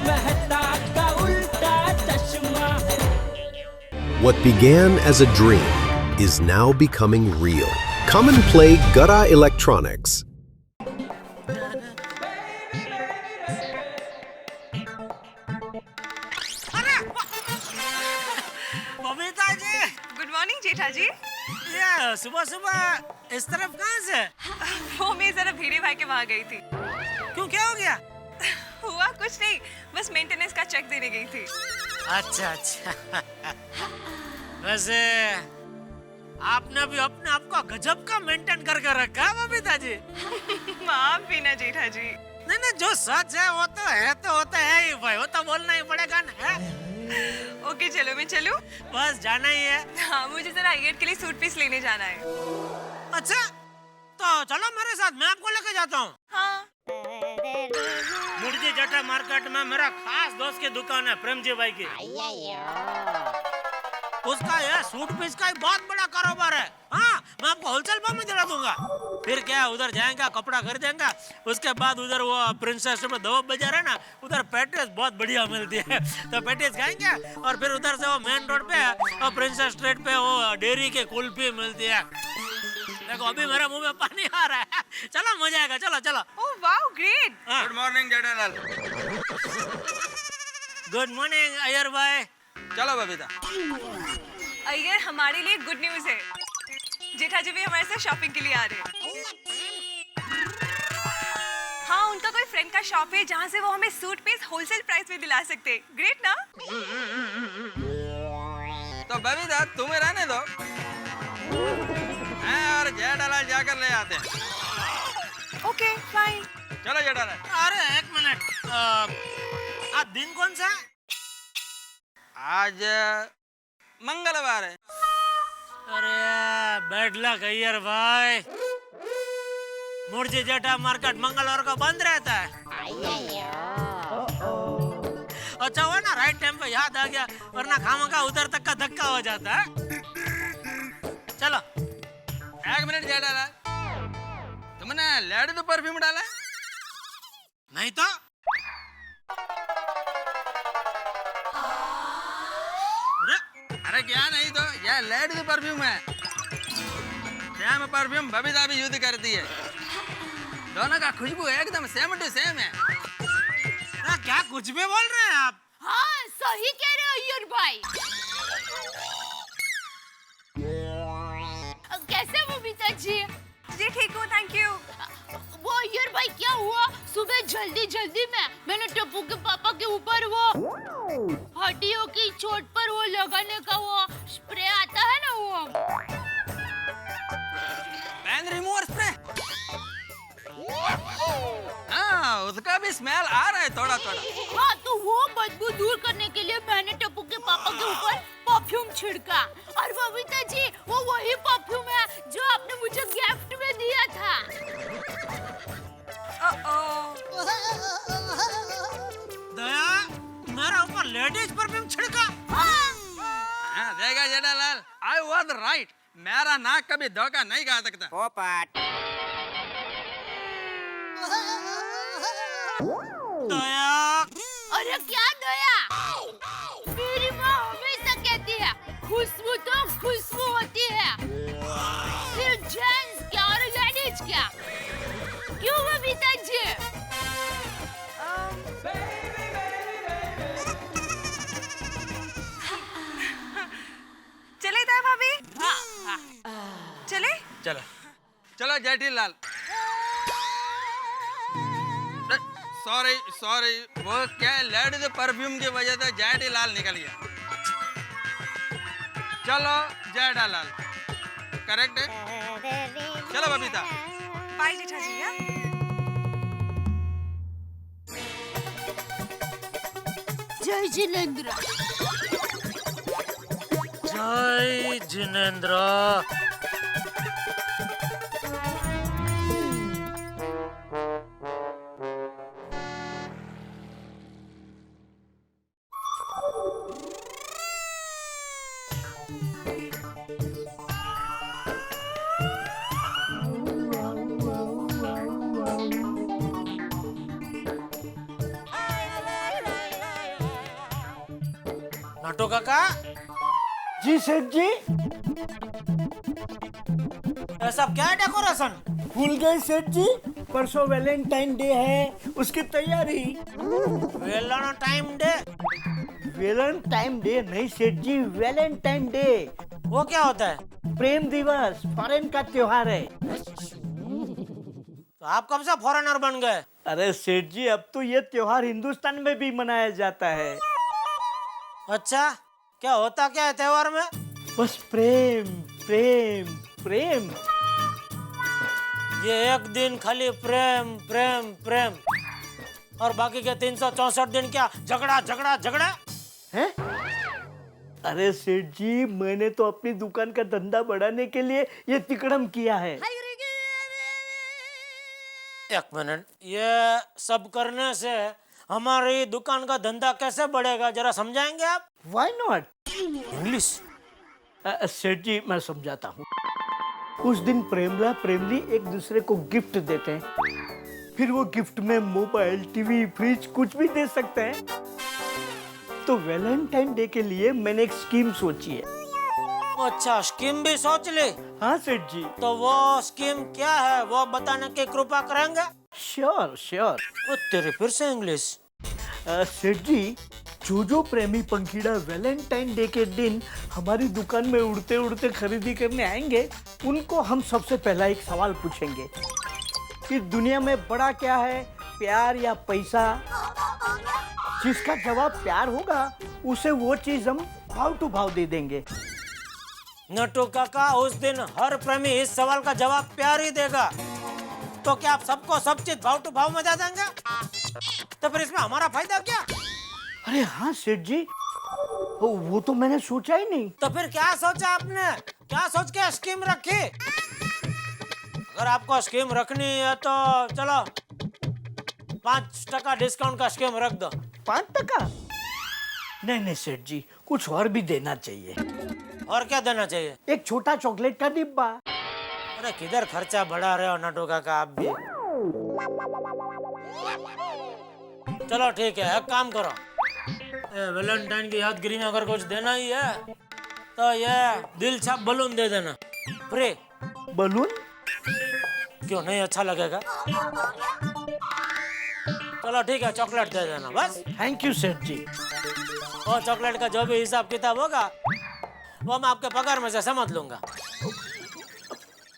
मेहता का उल्टा चश्मा। What began as a dream is now becoming real. Come and play Gada Electronics. Babita ji, good morning Jetha ji. ये सुबह सुबह इस तरफ कहाँ से? वो मैं जरा भीड़े भाई के वहाँ गई थी। क्यों, क्या हो गया? हुआ कुछ नहीं, बस मेंटेनेंस का चेक देने गई थी। अच्छा अच्छा। वैसे आपने भी अपने आप को गजब का मेंटेन करके रखा है बबीता जी। आप भी ना जेठा जी। नहीं नहीं, जो सच है वो तो होता है ही भाई, वो तो बोलना ही पड़ेगा ना। ओके चलो, मैं चलूं? बस जाना ही है। हाँ, मुझे जरा आईएड के लिए सूट पीस लेने जाना है। अच्छा, तो चलो मेरे साथ, मैं आपको लेके जाता हूँ। हाँ। मुर्जी जटा मार्केट में मेरा खास दोस्त की दुकान है, प्रेम जी भाई की। उसका यह सूट पीस का ही बहुत बड़ा कारोबार है। हाँ, मैं आपको होलसेल भाव में दिला दूंगा। फिर क्या, उधर जाएंगे, कपड़ा खरीदेंगे, उसके बाद उधर वो प्रिंसेस में दवब बाजार है ना, उधर पैटीज बहुत बढ़िया मिलती है, तो पैटीज खाएंगे। और फिर उधर से वो मेन रोड पे और प्रिंसेस स्ट्रीट पे वो डेयरी के कुल्फी मिलती है। देखो अभी मेरे मुंह में पानी आ रहा है। चलो मजा आएगा, चलो चलो। Oh wow, great. Good morning Jethalal. Good morning Iyer भाई। चलो बबीता। अय्यर, हमारे लिए गुड न्यूज है। जेठा जी भी हमारे साथ शॉपिंग के लिए आ रहे हैं। हाँ, उनका कोई फ्रेंड का शॉप है जहाँ से वो हमें सूट पीस होलसेल प्राइस में दिला सकते हैं। ग्रेट ना? तो बबीता तुम्हें रहने दो, मैं और जेठालाल जाकर ले आते हैं। Okay fine. चलो जेठालाल। अरे एक मिनट, आज दिन कौन सा है? आज मंगलवार है। अरे बैड लक अय्यर भाई, मुर्जी जेठा मार्केट मंगलवार को बंद रहता है। अच्छा हुआ ना राइट टाइम पे याद आ गया, वरना खामखा उधर तक का धक्का हो जाता है। चलो। एक मिनट जेठालाल, तुमने लेडी तो परफ्यूम डाला है? नहीं तो अरे क्या नहीं तो, यह लेडी परफ्यूम है। सेम परफ्यूम बबीता भी यूज करती है। दोनों का खुशबू एकदम सेम टू सेम है। क्या कुछ भी बोल रहे हैं आप? हाँ, सही कह रहे हो अय्यर भाई। कैसे बबीता जी? जी ठीक हूँ, थैंक यू। वो अय्यर भाई क्या हुआ, सुबह जल्दी जल्दी में मैंने टप्पू के पापा के ऊपर वो हड्डियों की चोट पर वो लगाने का वो स्प्रे आता है ना, वो पेन रिमूवर स्प्रे। हाँ, उसका भी स्मेल आ रहा है थोड़ा थोड़ा। हाँ, तो वो बदबू दूर करने के लिए मैंने टप्पू के पापा के ऊपर परफ्यूम छिड़का। और बबीता जी, वो वही परफ्यूम है जो आपने मुझे गिफ्ट में दिया था। दया, मेरे ऊपर लेडीज परफ्यूम छिड़का? हाँ, देखा जेठालाल, I was right। मेरा नाक कभी धोखा नहीं खा सकता। पोपट। दया। अरे क्या दया? मेरी माँ हमेशा कहती है खुशबू तो खुशबू होती है, सिर्फ जेंट्स क्या और लेडीज क्या। क्यों बबीता जी? चले था भाभी? चले? चलो चलो जेठीलाल। सॉरी, वो क्या लेडीज परफ्यूम की वजह से जेठीलाल निकल गया। चलो जेठालाल, करेक्ट है। चलो बबीता। बाय जेठा जी। या? जय जिनेंद्र। जय जिनेंद्र। नटू काका, जी सेठ जी। ये सब क्या है डेकोरेशन? भूल गए सेठ जी, परसों वैलेंटाइन डे है, उसकी तैयारी। Valentine day? वैलेंटाइन डे नहीं सेठ जी, वैलेंटाइन डे। वो क्या होता है? प्रेम दिवस, फॉरेन का त्योहार है। तो आप कब से फॉरेनर बन गए? अरे सेठ जी, अब तो ये त्योहार हिंदुस्तान में भी मनाया जाता है। अच्छा, क्या होता क्या है त्योहार में? बस प्रेम प्रेम प्रेम। ये एक दिन खाली प्रेम प्रेम प्रेम, और बाकी के 364 दिन क्या झगड़ा झगड़ा झगड़ा है? अरे सेठ जी, मैंने तो अपनी दुकान का धंधा बढ़ाने के लिए ये तिकड़म किया है। एक मिनट, ये सब करने से हमारी दुकान का धंधा कैसे बढ़ेगा, जरा समझाएंगे आप? Why not? इंग्लिश? सेठ जी, मैं समझाता हूँ। उस दिन प्रेमला प्रेमली एक दूसरे को गिफ्ट देते हैं, फिर वो गिफ्ट में मोबाइल, टीवी, फ्रिज कुछ भी दे सकते हैं। तो वैलेंटाइन डे के लिए मैंने एक स्कीम सोची है। अच्छा, स्कीम भी सोच ली? हाँ सेठ जी। तो वो स्कीम क्या है, वो बताने की कृपा करेंगे? Sure sure. ओ तेरे, फिर से इंग्लिश। सेठ जी, जो प्रेमी पंखीड़ा वैलेंटाइन डे के दिन हमारी दुकान में उड़ते उड़ते खरीदी करने आएंगे, उनको हम सबसे पहला एक सवाल पूछेंगे कि दुनिया में बड़ा क्या है, प्यार या पैसा? जिसका जवाब प्यार होगा, उसे वो चीज हम भाव टू भाव दे देंगे। नटू काका, उस दिन हर प्रेमी इस सवाल का जवाब प्यार ही देगा। तो क्या आप सबको सब चीज भाव टू भाव में दे देंगे? तो फिर इसमें हमारा फायदा क्या? अरे हाँ सेठ जी, वो तो मैंने सोचा ही नहीं। तो फिर क्या सोचा आपने? क्या सोच के स्कीम रखी? अगर आपको स्कीम रखनी है तो चलो 5% डिस्काउंट का स्कीम रख दो। 5%? नहीं सेठ जी, कुछ और भी देना चाहिए। और क्या देना चाहिए? एक छोटा चॉकलेट का डिब्बा। अरे किधर खर्चा बढ़ा रहे हो नटू काका आप भी। चलो ठीक है, एक काम करो, वैलेंटाइन की यादगिरी में अगर कुछ देना ही है तो ये दिल छाप बलून दे देना, फ्री। बलून? क्यों नहीं अच्छा लगेगा? चलो ठीक है, चॉकलेट दे देना बस। थैंक यू सेठ जी। और चॉकलेट का जो भी हिसाब किताब होगा वो मैं आपके पगार में से समझ लूंगा।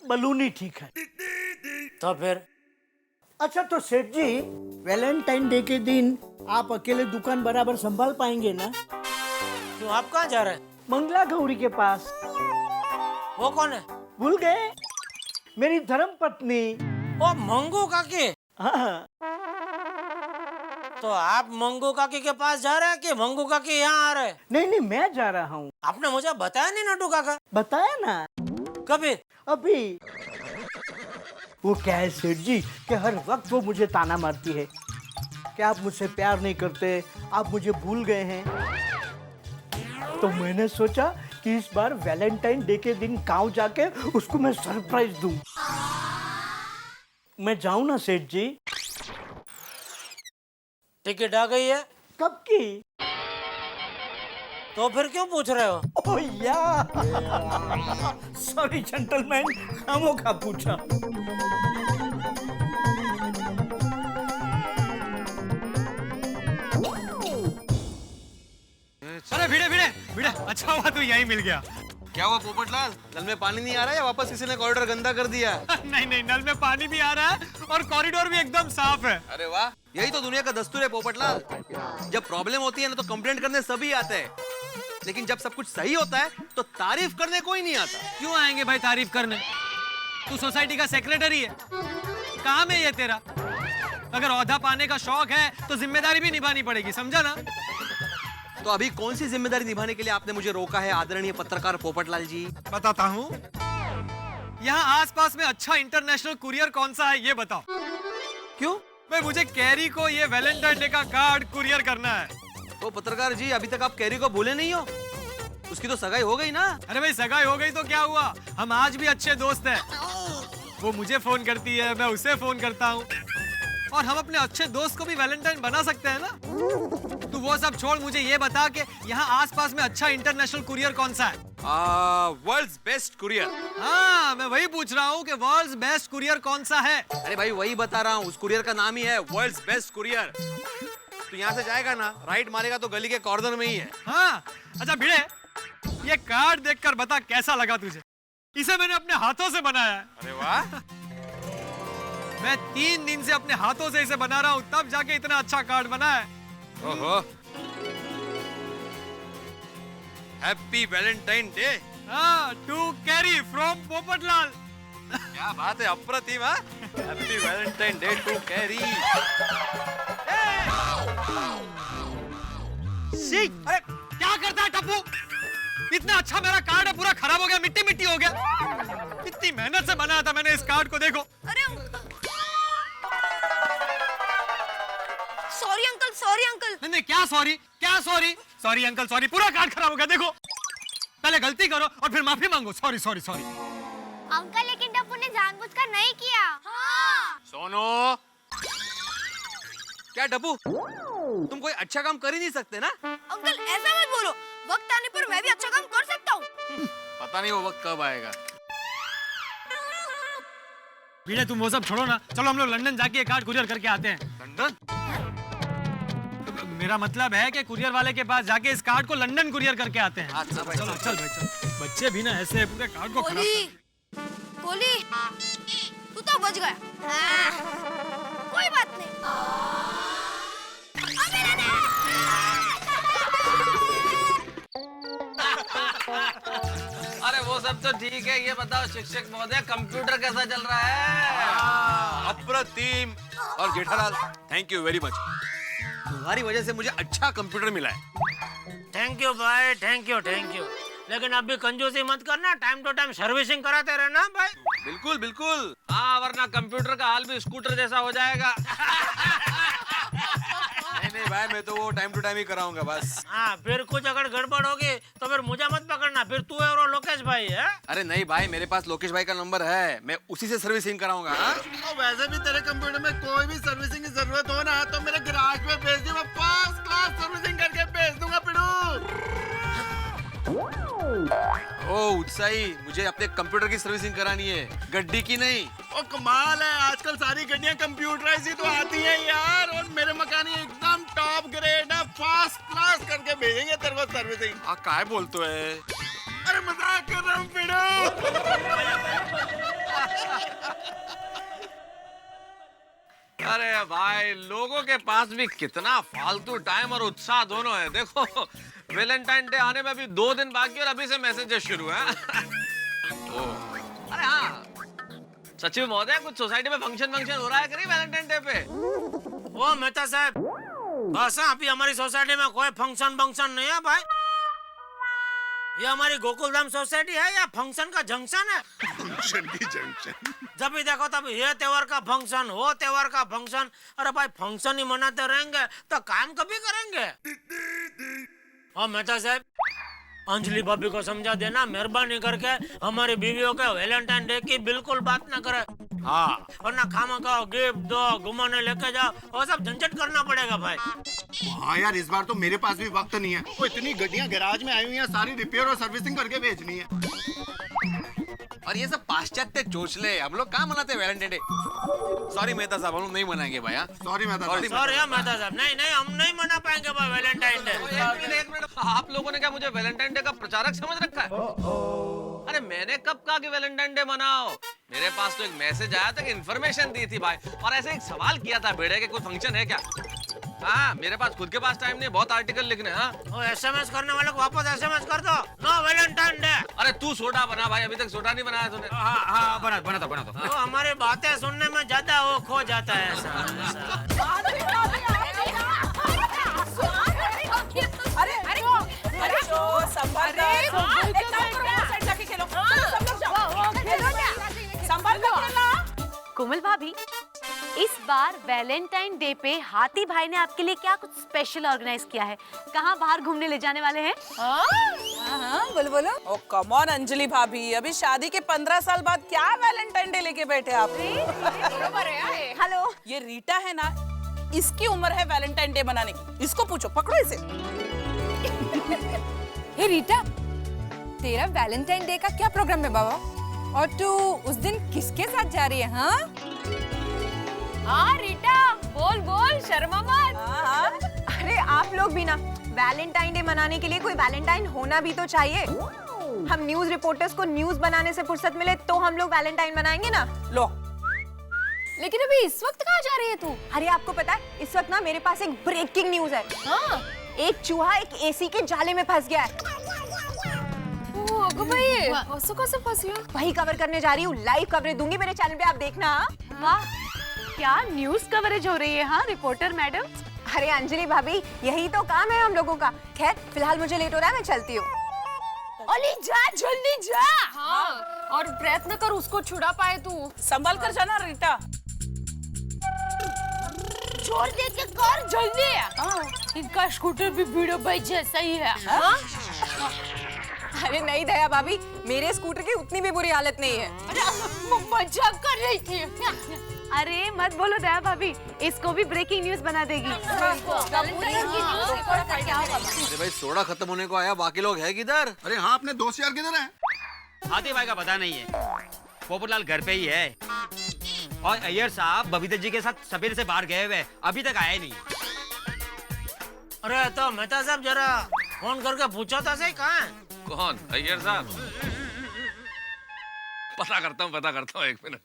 बलून ही ठीक है। तो फिर अच्छा, तो सेठ जी, वैलेंटाइन डे के दिन आप अकेले दुकान बराबर संभाल पाएंगे ना? क्यों, आप कहाँ जा रहे हैं? मंगला गौरी के पास। वो कौन है? भूल गए? मेरी धर्म पत्नी। ओ मंगू काकी। हाँ। तो आप मंगू काकी के पास जा रहे हैं कि मंगू काकी यहाँ आ रहे हैं? नहीं, मैं जा रहा हूँ। आपने मुझे बताया नहीं नटू काका। बताया ना। कभी? अभी। वो क्या है सेठ जी कि हर वक्त वो मुझे ताना मारती है कि आप मुझसे प्यार नहीं करते, आप मुझे भूल गए हैं। तो मैंने सोचा कि इस बार वैलेंटाइन डे के दिन गांव जाके उसको मैं सरप्राइज दूं। मैं जाऊं ना सेठ जी? टिकट आ गई है? कब की? तो फिर क्यों पूछ रहे हो? ओह या, सॉरी जेंटलमैन, खामोखा पूछा। अरे भिड़े भिड़े भिड़े, अच्छा हुआ तू यहीं मिल गया। क्या हुआ पोपटलाल, नल में पानी नहीं आ रहा है या वापस किसी ने कॉरिडोर गंदा कर दिया? नहीं, नल में पानी भी आ रहा है और कॉरिडोर भी एकदम साफ है। अरे वाह, यही तो दुनिया का दस्तूर है पोपटलाल। जब प्रॉब्लम होती है ना तो कंप्लेंट करने सभी आते हैं, लेकिन जब सब कुछ सही होता है तो तारीफ करने कोई नहीं आता। क्यों आएंगे भाई तारीफ करने? तू सोसाइटी का सेक्रेटरी है, काम है ये तेरा। अगर ओहदा पाने का शौक है तो जिम्मेदारी भी निभानी पड़ेगी, समझा ना? तो अभी कौन सी जिम्मेदारी निभाने के लिए आपने मुझे रोका है आदरणीय पत्रकार पोपटलाल जी? बताता हूँ। यहाँ आसपास में अच्छा इंटरनेशनल कुरियर कौन सा है ये बताओ। क्यों? भाई मुझे कैरी को ये वैलेंटाइन डे का कार्ड कुरियर करना है। तो पत्रकार जी, अभी तक आप कैरी को भूले नहीं हो? उसकी तो सगाई हो गई ना? अरे भाई सगाई हो गई तो क्या हुआ, हम आज भी अच्छे दोस्त हैं। वो मुझे फोन करती है, मैं उसे फोन करता हूँ, और हम अपने अच्छे दोस्त को भी वैलेंटाइन बना सकते हैं ना। तू वो सब छोड़, मुझे ये बता कि यहाँ आसपास में अच्छा इंटरनेशनल कुरियर कौन सा है? World's best courier. हाँ, मैं वही पूछ रहा हूँ कि वर्ल्ड्स बेस्ट कुरियर कौन सा है? अरे भाई वही बता रहा हूँ, उस कुरियर का नाम ही है वर्ल्ड्स बेस्ट कुरियर। तो यहाँ से जाएगा ना, राइट मारेगा तो गली के कॉर्नर में ही है। हाँ, अच्छा भिड़े, ये कार्ड देखकर बता कैसा लगा तुझे? इसे मैंने अपने हाथों से बनाया है। अरे वाह। मैं 3 दिन से अपने हाथों से इसे बना रहा हूँ, तब जाके इतना अच्छा कार्ड बना है। ओहो, हैप्पी वैलेंटाइन डे। हाँ, टू कैरी फ्रॉम पोपटलाल। क्या बात है, अप्रतिम। Happy Valentine day to Carry. अरे क्या करता है टप्पू? इतना अच्छा मेरा कार्ड है, पूरा खराब हो गया, मिट्टी मिट्टी हो गया। इतनी मेहनत से बनाया था मैंने इस कार्ड को, देखो। अरे सॉरी अंकल, सॉरी अंकल। नहीं, क्या सॉरी, क्या सॉरी? सॉरी अंकल सॉरी, पूरा कार्ड खराब हो गया, देखो। पहले गलती करो और फिर माफी मांगो। Sorry sorry sorry. अंकल लेकिन टप्पू ने जानबूझकर नहीं किया। हाँ। सोनो, क्या डब्बू, तुम कोई अच्छा काम कर ही नहीं सकते ना? अंकल ऐसा मत बोलो, वक्त आने पर मैं भी अच्छा काम कर सकता हूँ। पता नहीं वो वक्त कब आएगा। भीड़े तुम वो सब छोड़ो ना, चलो हम लोग लंदन जाके कार्ड कुरियर करके आते हैं। लंदन? मेरा मतलब है कि कुरियर वाले के पास जाके इस कार्ड को लंदन कुरियर करके आते हैं। अच्छा भाई, चलो चल भाई चल। बच्चे भी ना ऐसे पूरे कार्ड को खराब कर... कोली, तू तो बच गया। कोई बात नहीं। अरे वो सब तो ठीक है, ये बताओ शिक्षक महोदय कंप्यूटर कैसा चल रहा है? अप्रतिम। और Jethalal, thank you very much, तुम्हारी वजह से मुझे अच्छा कंप्यूटर मिला है। थैंक यू भाई, थैंक यू थैंक यू। लेकिन अभी कंजूसी मत करना, टाइम टू टाइम सर्विसिंग कराते रहना भाई। बिल्कुल बिल्कुल। हाँ, वरना कंप्यूटर का हाल भी स्कूटर जैसा हो जाएगा। नहीं भाई, मैं तो वो टाइम टू टाइम ही कराऊंगा बस। हाँ, फिर कुछ अगर गड़बड़ होगी तो फिर मुझे मत पकड़ना, फिर तू है और लोकेश भाई है। अरे नहीं भाई, मेरे पास लोकेश भाई का नंबर है, मैं उसी से सर्विसिंग कराऊंगा। तो वैसे भी तेरे कंप्यूटर में कोई भी सर्विसिंग की जरूरत हो ना, तो मेरे गैराज में भेज दी, मैं फर्स्ट क्लास सर्विसिंग करके भेज दूंगा पिड़ू। ओ उत्साही, मुझे अपने कंप्यूटर की सर्विसिंग करानी है, गड्डी की नहीं। ओ कमाल है, आजकल सारी गाड़ियां कंप्यूटराइज ही तो आती हैं यार। और मेरे मकानी एकदम टॉप ग्रेड है, फर्स्ट क्लास करके भेजेंगे तेरे को सर्विसिंग। आ काय बोलतो है? अरे मजाक कर रहा हूँ पिड़ू। अरे भाई, लोगों के पास भी कितना फालतू टाइम और उत्साह दोनों है। देखो, वैलेंटाइन डे आने में अभी 2 दिन बाकी और अभी से मैसेजेस शुरू है। अरे हाँ, सचिव महोदय, कुछ सोसाइटी में फंक्शन हो रहा है कि नहीं वैलेंटाइन डे पे? ओ मेहता साहब, बस अभी हमारी सोसाइटी में कोई फंक्शन नहीं है भाई। ये हमारी गोकुलधाम सोसाइटी है या फंक्शन का जंक्शन है? फंक्शन की जंक्शन। जब भी देखो तब ये त्योहार का फंक्शन, वो त्योहार का फंक्शन। अरे भाई, फंक्शन ही मनाते रहेंगे तो काम कभी करेंगे? और मेहता साहब, अंजलि भाभी को समझा देना मेहरबानी करके, हमारी बीवियों के वैलेंटाइन डे की बिल्कुल बात न करे। हाँ, वरना खामा खाओ, गिफ्ट दो, घुमाने लेके जाओ, वो सब झंझट करना पड़ेगा भाई। हाँ यार, इस बार तो मेरे पास भी वक्त नहीं है। वो इतनी गाड़ियां गैराज में आई हुई हैं, सारी रिपेयर और सर्विसिंग करके भेजनी है। और ये सब पाश्चात्य चोचले, हम लोग कहाँ मनाते हैं वैलेंटाइन डे? सॉरी मेहता साहब, हम लोग नहीं मनाएंगे भाई। सॉरी मेहता साहब। सॉरी मेहता साहब, नहीं हम नहीं मना पाएंगे भाई वैलेंटाइन डे। एक मिनट, आप लोगों ने क्या मुझे वैलेंटाइन डे का प्रचारक समझ रखा है? अरे मैंने कब कहा कि वैलेंटाइन डे मनाओ? मेरे पास तो एक मैसेज आया था कि इन्फॉर्मेशन दी थी भाई, और ऐसे एक सवाल किया था भेड़े के कोई फंक्शन है क्या। हाँ, मेरे पास खुद के पास टाइम नहीं, बहुत आर्टिकल लिखने। हाँ, SMS करने वाले को वापस SMS कर दो, नो वैलेंटाइन डे। अरे तू सोडा बना भाई, अभी तक सोडा नहीं बनाया तूने। हाँ, बना दो। तो हमारी बातें सुनने में ज्यादा वो खो जाता है ऐसा। कोमल भाभी, इस बार वैलेंटाइन डे पे हाथी भाई ने आपके लिए क्या कुछ स्पेशल ऑर्गेनाइज किया है? कहाँ बाहर घूमने ले जाने वाले हैं? हाँ, बोलो बोलो। ओ कम ऑन अंजलि भाभी, अभी शादी के 15 साल बाद क्या वैलेंटाइन डे लेके बैठे आप? हेलो, ये रीटा है ना, इसकी उम्र है वैलेंटाइन डे मनाने की। इसको पूछो, पकड़ो इसे। हे रीटा, तेरा वैलेंटाइन डे का क्या प्रोग्राम है बाबा? और तू उस दिन किसके साथ जा रही है? हाँ हाँ रीटा, बोल बोल, शर्मा मत। हाँ। अरे आप लोग भी ना, वैलेंटाइन डे मनाने के लिए कोई वैलेंटाइन होना भी तो चाहिए। हम न्यूज रिपोर्टर्स को न्यूज बनाने से फुर्सत मिले तो हम लोग वैलेंटाइन मनाएंगे ना। लो, लेकिन अभी इस वक्त कहाँ जा रही है तू? अरे आपको पता है, इस वक्त ना मेरे पास एक ब्रेकिंग न्यूज है। हाँ, एक चूहा एक एसी के जाले में फंस गया है। कैसे फंसी हो? वही कवर करने जा रही हूँ, लाइव कवरेज दूंगी मेरे चैनल पे, आप देखना। वाह, क्या न्यूज कवरेज हो रही है। हाँ रिपोर्टर मैडम। अरे अंजलि भाभी, यही तो काम है हम लोगों का। खैर फिलहाल मुझे लेट हो रहा है, मैं चलती हूँ। अली जा, जल्दी जा। हाँ, और प्रयत्न कर उसको छुड़ा पाए तू। संभाल कर जाना रीटा। छोड़ दे के कर जल्दी। इनका स्कूटर भी वीडियो भाई जैसा ही है। अरे नहीं दया भाभी, मेरे स्कूटर की उतनी भी बुरी हालत नहीं है। मजाक कर रही थी। अरे मत बोलो दया भाभी, इसको भी ब्रेकिंग न्यूज बना देगी। अरे भाई सोडा खत्म होने को आया, बाकी लोग है किधर? अरे हाँ, अपने दोस्त यार किधर हैं? हाथी भाई का पता नहीं है, पोपटलाल घर पे ही है। और अय्यर साहब बबीता जी के साथ सवेरे से बाहर गए हुए, अभी तक आए नहीं। अरे तो मेहता साहब जरा फोन करके पूछो तो सही, कहाँ है? कौन? अय्यर साहब? पता करता हूँ, एक मिनट।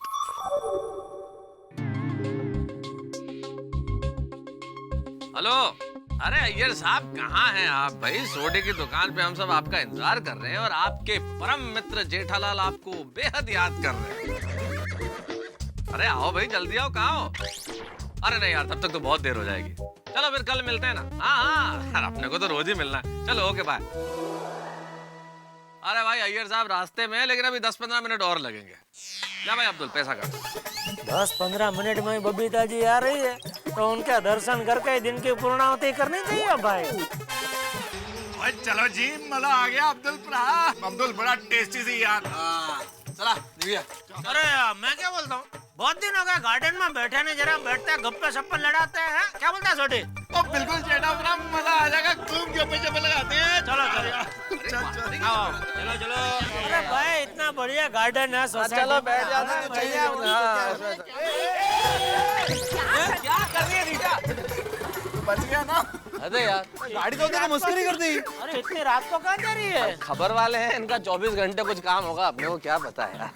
हेलो, अरे अय्यर साहब कहाँ हैं आप? भाई सोडे की दुकान पे हम सब आपका इंतजार कर रहे हैं और आपके परम मित्र जेठालाल आपको बेहद याद कर रहे हैं। अरे आओ भाई, जल्दी आओ, कहाँ हो? अरे नहीं यार, तब तक तो बहुत देर हो जाएगी। चलो फिर कल मिलते हैं ना। हाँ, अपने को तो रोज ही मिलना है। चलो ओके बाय। अरे भाई अय्यर साहब रास्ते में है, लेकिन अभी 10-15 मिनट और लगेंगे। जा भाई अब्दुल, पैसा कर। 10-15 मिनट में बबीता जी आ रही है तो उनका दर्शन करके दिन की पूर्णाहुति करनी चाहिए भाई। चलो जी, मला आ गया अब्दुल भरा। अब्दुल बड़ा टेस्टी सी यार। चला दिव्या। अरे मैं क्या बोलता हूँ, बहुत दिन हो गए गार्डन में बैठे नहीं, जरा बैठते गप्पे सप्पे लड़ाते हैं। क्या बोलता है छोटी? बिल्कुल जेठा भरा, मजा आ जाएगा। खूब गप्पे लगाते हैं। चलो चलो। अरे भाई इतना बढ़िया गार्डन है, चलो बैठ जाना तो चाहिए। क्या कर रही है रीटा? बच गया ना? अरे यार गाड़ी तो उधर मस्करी कर दी। अरे इतनी रात को कहाँ जा रही है? खबर वाले हैं, इनका 24 घंटे कुछ काम होगा, अपने को क्या पता है।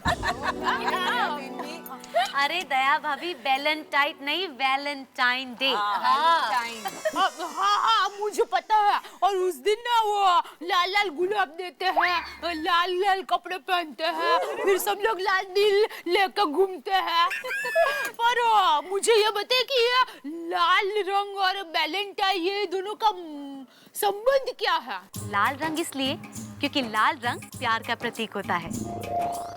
अरे दया भाभी, वैलेंटाइन नहीं, वैलेंटाइन डे। हाँ, मुझे पता है। और उस दिन ना वो लाल लाल गुलाब देते हैं, लाल लाल कपड़े पहनते हैं, फिर सब लोग लाल दिल लेकर घूमते हैं। पर मुझे ये बताइए कि ये लाल रंग और वैलेंटाइन, ये दोनों का संबंध क्या है? लाल रंग इसलिए क्योंकि लाल रंग प्यार का प्रतीक होता है,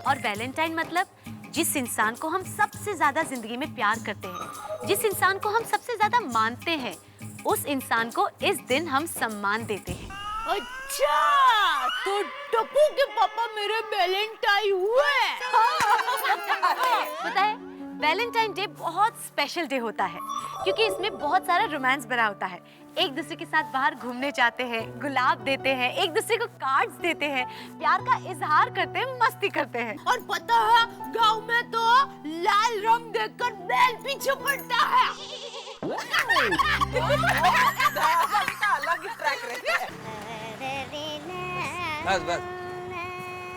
और वैलेंटाइन मतलब जिस इंसान को हम सबसे ज्यादा जिंदगी में प्यार करते हैं, जिस इंसान को हम सबसे ज्यादा मानते हैं, उस इंसान को इस दिन हम सम्मान देते हैं। अच्छा, तो टप्पू के पापा मेरे वैलेंटाइन हुए। पता है, वैलेंटाइन डे बहुत स्पेशल डे होता है क्योंकि इसमें बहुत सारा रोमांस भरा होता है। एक दूसरे के साथ बाहर घूमने जाते हैं, गुलाब देते हैं, एक दूसरे को कार्ड्स देते हैं, प्यार का इजहार करते हैं, मस्ती करते हैं। और पता है, गांव में तो लाल रंग देखकर बैल पीछे पड़ता है। अलग ही ट्रैक रहता है। बस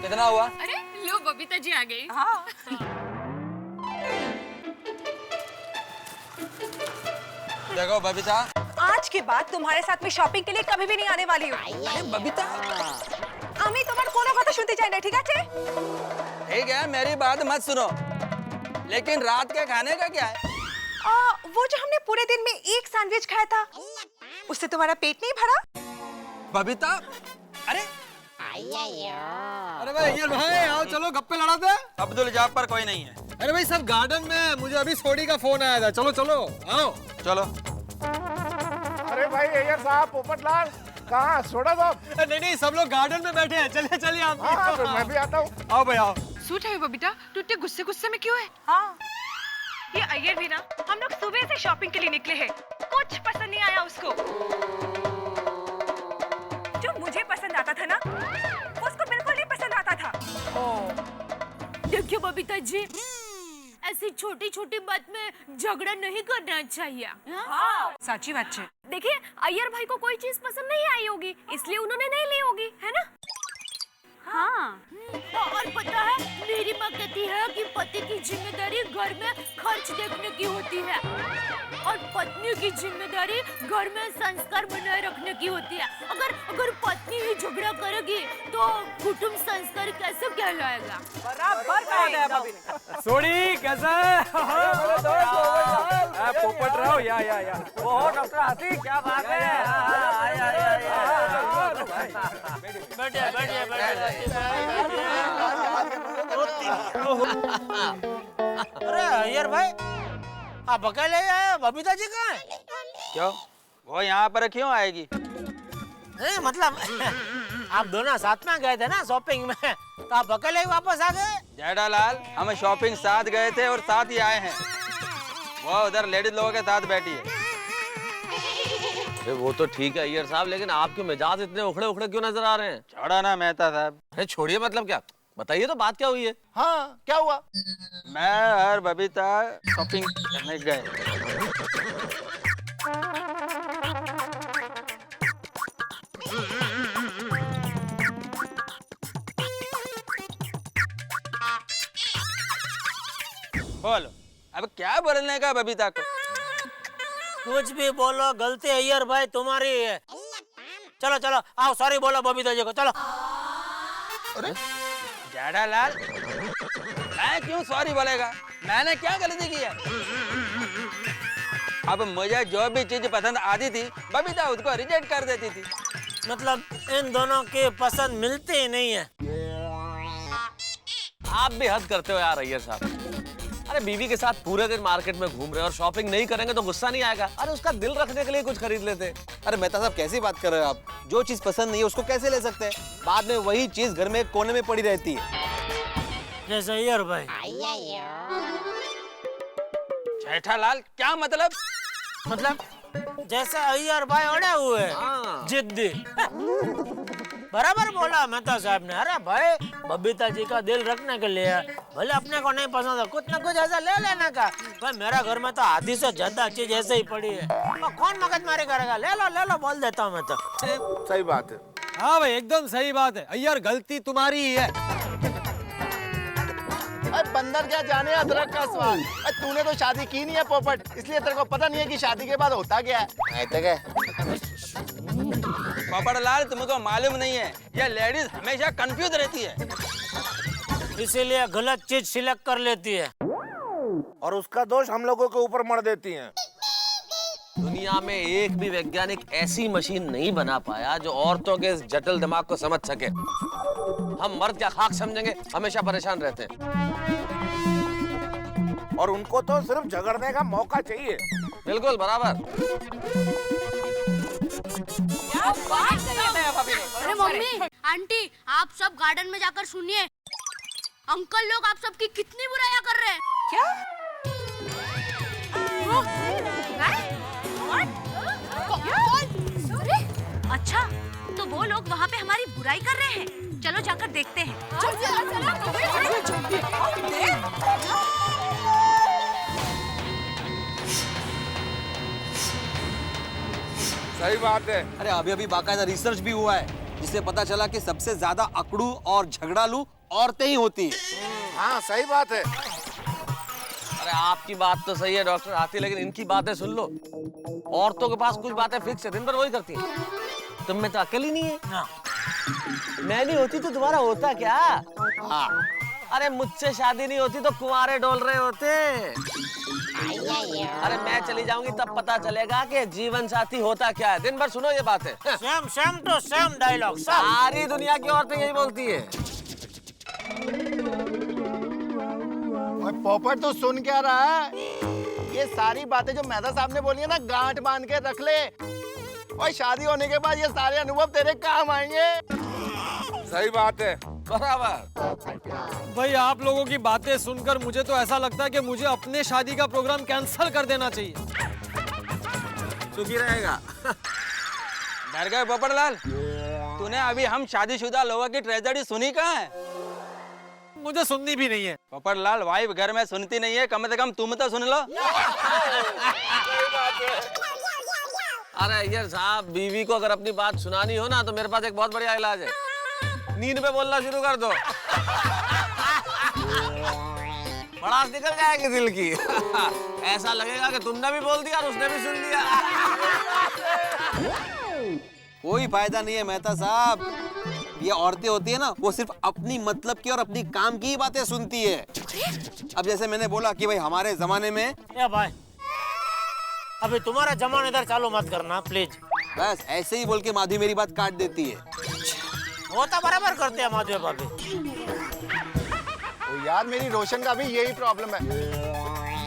कितना हुआ? अरे लो, बबीता जी आ गई। हाँ। देखो बबीता, आज के बाद तुम्हारे साथ में शॉपिंग के लिए कभी भी नहीं आने वाली हूँ। अरे बबीता, আমি তোমার কোনো কথা শুনতে চাই না, ঠিক আছে? ठीक है मेरी बात मत सुनो, लेकिन रात के खाने का क्या है? वो जो हमने पूरे दिन में एक सैंडविच खाया था, उससे तुम्हारा पेट नहीं भरा? बबीता, अरे भाई ये भाई आओ चलो गप्पे लड़ाते हैं। अब्दुल जाफर कोई नहीं है। अरे भाई सब गार्डन में, मुझे अभी सोडी का फोन आया था। चलो चलो आओ। चलो। अरे भाई अय्यर साहब, पोपटलाल कहाँ? सोडा साहब। नहीं नहीं, सब लोग गार्डन में बैठे हैं। चलिए चलिए आप। हाँ, तो मैं भी आता हूँ। आओ भाई आओ। सूट है बबीता, तू इतने गुस्से गुस्से में क्यों है? हाँ, ये अय्यर भी ना, हम लोग सुबह से शॉपिंग के लिए निकले हैं, कुछ पसंद नहीं आया उसको। जो मुझे पसंद आता था ना, वो उसको बिल्कुल नहीं पसंद आता था। देखिए बबीता जी, ऐसी छोटी छोटी बात में झगड़ा नहीं करना चाहिए। हाँ, साची बात है। देखिए, अय्यर भाई को कोई चीज पसंद नहीं आई होगी, इसलिए उन्होंने नहीं ली होगी, है ना? हाँ। और पता है, मेरी माँ कहती है कि पति की जिम्मेदारी घर में खर्च देखने की होती है और पत्नी की जिम्मेदारी घर में संस्कार बनाए रखने की होती है। अगर पत्नी ही झगड़ा करेगी तो कुटुंब संस्कार कैसे कहलाएगा? बराबर कहा गया भाभी ने। सोडी कैसा है? पोपट रहो या। ओह डॉक्टर हाथी, क्या बात है? बैठिए बैठिए बैठिए। अरे अय्यर भाई, आप अकेले आए? बबीता जी कहाँ है? क्यों, वो यहाँ पर क्यों आएगी? नहीं मतलब आप दोनों साथ में गए थे ना शॉपिंग में, तो आप अकेले ही वापस आ गए? जेठालाल, हम शॉपिंग साथ गए थे और साथ ही आए हैं। वो उधर लेडीज लोगों के साथ बैठी है। अरे वो तो ठीक है अय्यर साहब, लेकिन आपके मिजाज इतने उखड़े उखड़े क्यों नजर आ रहे हैं? छोड़ा ना मेहता साहब। अरे छोड़िए, मतलब क्या? बताइए तो बात क्या हुई है? हाँ, क्या हुआ? मैं और बबीता शॉपिंग करने गए। बोलो, अब क्या बोलने का बबीता को? कुछ भी बोलो, गलती अय्यर भाई तुम्हारी है। चलो चलो आओ, सॉरी बोलो बबीता जी को, चलो। जेठालाल, मैं क्यों सॉरी बोलेगा? मैंने क्या गलती की है? अब मुझे जो भी चीज पसंद आती थी, बबीता उसको रिजेक्ट कर देती थी। मतलब इन दोनों की पसंद मिलती ही नहीं है। आप भी हद करते हो यार अय्यर साहब। अरे बीवी के साथ पूरे दिन मार्केट में घूम रहे हैं और शॉपिंग नहीं करेंगे तो गुस्सा नहीं आएगा? अरे उसका दिल रखने के लिए कुछ खरीद लेते। अरे मेहता साहब, कैसी बात कर रहे हो आप? जो चीज पसंद नहीं है उसको कैसे ले सकते हैं? बाद में वही चीज घर में एक कोने में पड़ी रहती है। जैसे अय्यर भाई। जेठालाल, क्या मतलब? मतलब जैसे अय्यर भाई अड़े हुए जिद्दी। बराबर बोला मेहता साहब ने। अरे भाई, बबीता जी का दिल रखने के लिए भले अपने को नहीं पसंद है, कुछ ना कुछ ऐसा ले लेने का। भाई मेरा घर में तो आधी से ज्यादा चीज ऐसे ही पड़ी है, तो कौन मगजमारी करेगा? ले लो बोल देता हूँ मैं तो। सही बात है। हाँ भाई, एकदम सही बात है। अय्यर, गलती तुम्हारी ही है। अरे बंदर क्या जाने अदरक का स्वाद। अरे तूने तो शादी की नहीं है पोपट, इसलिए तेरे को पता नहीं है कि शादी के बाद होता क्या है। पोपटलाल, तुमको मालूम नहीं है, ये लेडीज हमेशा कंफ्यूज रहती है, इसीलिए गलत चीज सिलेक्ट कर लेती है और उसका दोष हम लोगों के ऊपर मढ़ देती हैं। दुनिया में एक भी वैज्ञानिक ऐसी मशीन नहीं बना पाया जो औरतों के इस जटिल दिमाग को समझ सके। हम मर्द क्या खाक समझेंगे, हमेशा परेशान रहते हैं। और उनको तो सिर्फ झगड़ने का मौका चाहिए। बिल्कुल बराबर। अरे मम्मी, आंटी, आप सब गार्डन में जाकर सुनिए। अंकल लोग आप सबकी कितनी बुराइयां कर रहे हैं। क्या? अच्छा, तो वो लोग वहाँ पे हमारी बुराई कर रहे हैं। चलो जाकर देखते हैं। सही बात है। अरे अभी बाकायदा रिसर्च भी हुआ है, जिससे पता चला कि सबसे ज्यादा अकड़ू और झगड़ालू औरतें ही होती हैं। हाँ सही बात है। अरे आपकी बात तो सही है डॉक्टर हाथी, लेकिन इनकी बातें सुन लो। औरतों के पास कुछ बातें फिक्स है, दिन भर वही करती हैं। तुम में तो अकेली नहीं है। मैं नहीं होती तो तुम्हारा होता क्या? हाँ। अरे मुझसे शादी नहीं होती तो कुंवारे डोल रहे होते। अरे मैं चली जाऊंगी तब पता चलेगा कि जीवन साथी होता क्या है। दिन भर सुनो ये बातें। Same to same dialogue. सारी दुनिया की औरतें यही बोलती है। पोपट तो सुन क्या रहा है? ये सारी बातें जो मेहता साहब ने बोली है ना, गांठ बांध के रख ले। और शादी होने के बाद ये सारे अनुभव तेरे काम आएंगे। सही बात है। बराबर। भाई आप लोगों की बातें सुनकर मुझे तो ऐसा लगता है कि मुझे अपने शादी का प्रोग्राम कैंसिल कर देना चाहिए। सुखी रहेगा। डर गए पोपटलाल? तूने अभी हम शादीशुदा लोगों की ट्रेजेडी सुनी कहाँ है? मुझे सुननी भी नहीं है। पोपटलाल, वाइफ घर में सुनती नहीं है, कम से कम तुम तो सुन लो। अरे अय्यर साहब, बीवी को अगर अपनी बात सुनानी हो ना तो मेरे पास एक बहुत बढ़िया इलाज है। नींद में बोलना शुरू कर दो। भड़ास निकल जाएगी दिल की। ऐसा लगेगा कि तुमने भी बोल दिया और उसने भी सुन लिया। कोई फायदा नहीं है मेहता साहब। ये औरतें होती है ना, वो सिर्फ अपनी मतलब की और अपनी काम की ही बातें सुनती है। अब जैसे मैंने बोला कि भाई हमारे जमाने में, ए भाई, अभी तुम्हारा जमाना इधर चालू मत करना प्लीज। बस ऐसे ही बोल के माधवी मेरी बात काट देती है। वो तो बराबर करते हैं माधवी भाभी। तो यार मेरी रोशन का भी यही प्रॉब्लम है।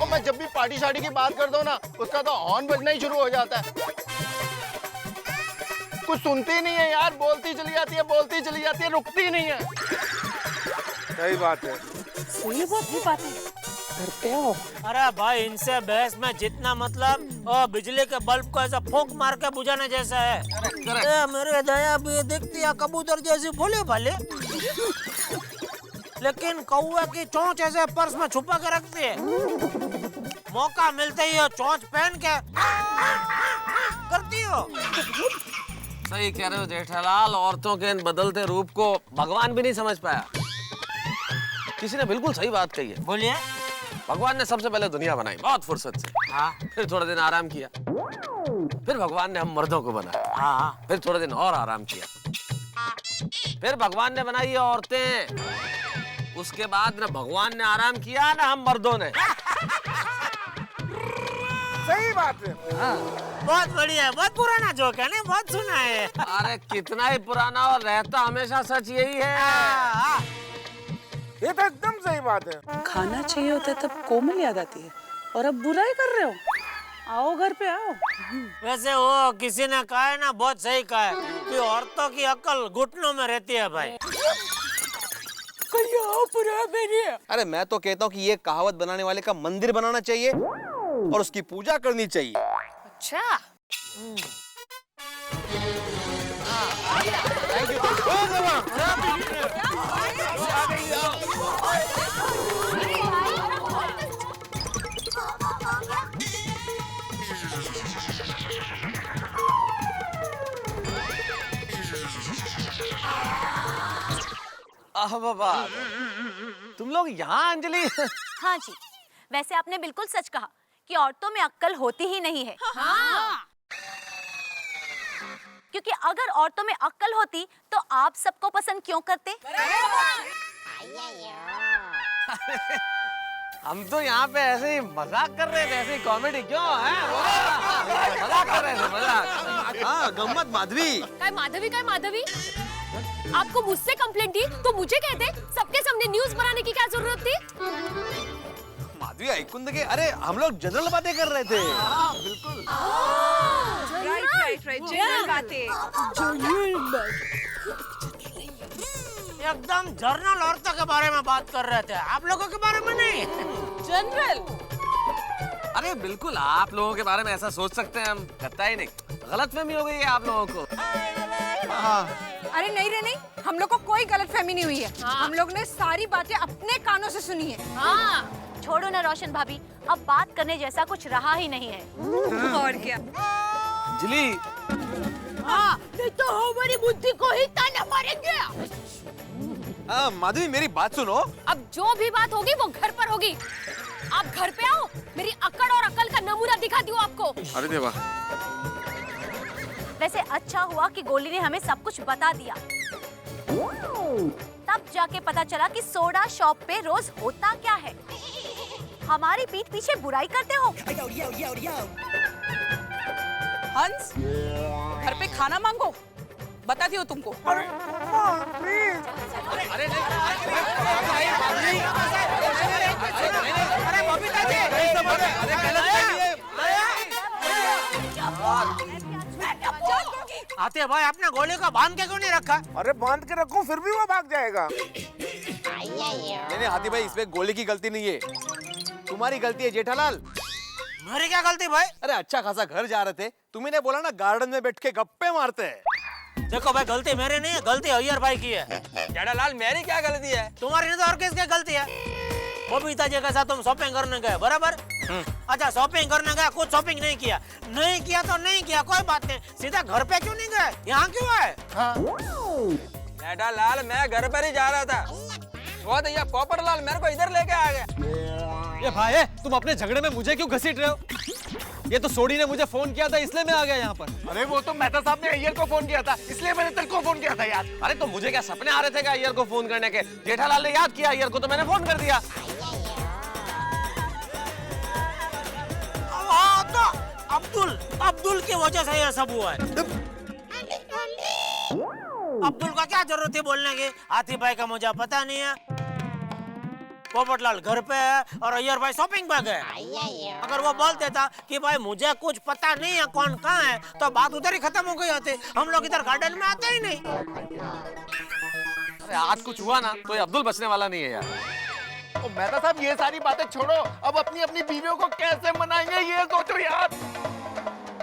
और मैं जब भी पार्टी शार्टी की बात करता हूँ ना, उसका तो हॉर्न बजना ही शुरू हो जाता है। कुछ सुनती नहीं है यार, बोलती चली जाती है, रुकती नहीं है। सही बात है। सही बात है। घर पे आओ। अरे भाई, इनसे बहस में जितना मतलब बिजली के बल्ब को ऐसा फूंक मार के बुझाने जैसा है। मेरे दया भी दिखती है कबूतर जैसी भोले भाले, लेकिन कौवे की चोंच ऐसे पर्स में छुपा के रखती है। मौका मिलते ही चोंच पहन के करती हो। सही कह रहे हो जेठालाल, औरतों के इन बदलते रूप को भगवान भी नहीं समझ पाया। किसी ने बिल्कुल सही बात कही है। बोलिए। भगवान ने सबसे पहले दुनिया बनाई बहुत फुर्सत से। हाँ। फिर थोड़े दिन आराम किया। फिर भगवान ने हम मर्दों को बनाया। हाँ। फिर थोड़े दिन और आराम किया। फिर भगवान ने बनाई ये औरतें। उसके बाद ना भगवान ने आराम किया ना हम मर्दों ने। सही बात है। बहुत बढ़िया, बहुत पुराना जोक है, नहीं बहुत सुना है। अरे कितना ही पुराना और रहता हमेशा सच यही है। ये तो एकदम सही बात है। खाना चाहिए होता है तब कोमल याद आती है, और अब बुराई कर रहे हो। आओ घर पे आओ। वैसे वो किसी ने कहा है ना, बहुत सही कहा है कि औरतों की अकल घुटनों में रहती है भाई। अरे मैं तो कहता हूँ कि ये कहावत बनाने वाले का मंदिर बनाना चाहिए और उसकी पूजा करनी चाहिए। अच्छा। बाबा, तुम लोग यहाँ अंजलि? हाँ जी, वैसे आपने बिल्कुल सच कहा कि औरतों में अक्ल होती ही नहीं है। हाँ। क्योंकि अगर औरतों में अक्ल होती तो आप सबको पसंद क्यों करते? हम तो यहाँ पे ऐसे ही मजाक कर रहे थे, ऐसे ही कॉमेडी क्यों है? मजाक कर रहे थे, मजाक। हाँ, गम्मत माधवी। काय माधवी? आपको मुझसे कंप्लेंट थी तो मुझे कहते, सबके सामने न्यूज़ बनाने की क्या जरूरत थी? माधवी ऐकून दे, अरे हम लोग जनरल बातें कर रहे थे। बिल्कुल। राइट, जनरल बातें। एकदम जर्नल औरतों के बारे में बात कर रहे थे, आप लोगों के बारे में नहीं। जनरल। अरे बिल्कुल, आप लोगों के बारे में ऐसा सोच सकते हैं हम, कहता ही नहीं। गलतफहमी हो गई है आप लोगों को। अरे नहीं रे नहीं, हम लोग को कोई गलतफहमी नहीं हुई है। हम लोग ने सारी बातें अपने कानों से सुनी है। हाँ, छोड़ो ना रोशन भाभी, अब बात करने जैसा कुछ रहा ही नहीं है। और क्या? अंजलि। हाँ, नहीं तो हमारी बुद्धि को ही ताना मारेंगे। माधवी मेरी बात सुनो। अब जो भी बात होगी वो घर पर होगी। आप घर पे आओ, मेरी अकड़ और अकल का नमूना दिखा दूं आपको। अरे देवा। वैसे अच्छा हुआ कि गोली ने हमें सब कुछ बता दिया। तब जाके पता चला कि सोडा शॉप पे रोज होता क्या है। हमारी पीठ पीछे बुराई करते हो। हंस, घर पे खाना मांगो। बताती हूँ तुमको। आते भाई आपने गोले को बांध के क्यों नहीं रखा? अरे बांध के रखो फिर भी वो भाग जाएगा। नहीं हाथी भाई, इसमें गोले की गलती नहीं है, तुम्हारी गलती है जेठालाल। मेरी क्या गलती भाई? अरे अच्छा खासा घर जा रहे थे, तुम्ही ने बोला ना गार्डन में बैठ के गप्पे मारते हैं। देखो भाई, गलती मेरी नहीं है, गलती अय्यर भाई की है। जेठालाल मेरी क्या गलती है? तुम्हारी नहीं तो और किसकी गलती है? बबीता जी के साथ तुम शॉपिंग करने गए, बराबर? अच्छा, शॉपिंग करने गए, कुछ शॉपिंग नहीं किया तो नहीं किया, कोई बात नहीं। सीधा घर पे क्यों नहीं गए? यहाँ क्यों आए? जेठालाल मैं घर पर ही जा रहा था, वो तो ये पोपटलाल मेरे को इधर लेके आ गया। ये भाई तुम अपने झगड़े में मुझे क्यों घसीट रहे हो? ये तो सोडी ने मुझे फोन किया था, इसलिए मैं आ गया यहाँ पर। अरे वो तो मेहता साहब ने अय्यर को फोन किया था, इसलिए मैंने तेरे को फोन किया था यार। अरे तो मुझे क्या सपने आ रहे थे क्या अय्यर को फोन करने के? जेठालाल ने याद किया अय्यर को तो मैंने फोन कर दिया। तो अब्दुल की वजह से ये सब हुआ है। अब्दुल का क्या जरूरत थी बोलने की? हाथी भाई का मुझे पता नहीं है, पोपटलाल घर पे है और अय्यर भाई शॉपिंग पे गए। अगर वो बोल देता कि भाई मुझे कुछ पता नहीं है कौन कहाँ है, तो बात उधर ही खत्म हो गई होती। हम लोग इधर गार्डन में आते ही नहीं। अरे आज कुछ हुआ ना तो ये अब्दुल बचने वाला नहीं है यार। तो मेहता साहब ये सारी बातें छोड़ो, अब अपनी अपनी बीवियों को कैसे मनाएंगे ये सोचो यार।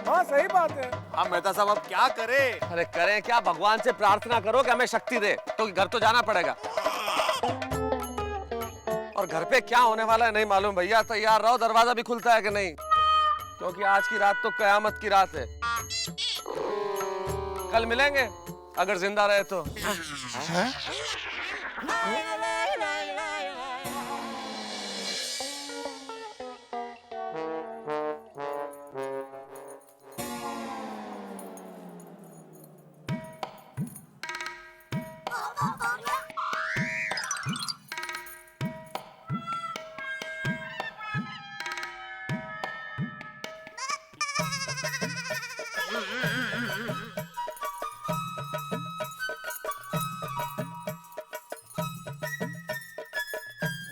हाँ सही बात है। हाँ मेहता साहब अब क्या करें? अरे करें क्या, भगवान से प्रार्थना करो कि हमें शक्ति दे, तो घर तो जाना पड़ेगा। और घर पे क्या होने वाला है नहीं मालूम भैया, तैयार रहो, दरवाजा भी खुलता है कि नहीं, क्योंकि आज की रात तो कयामत की रात है। कल मिलेंगे अगर जिंदा रहे तो।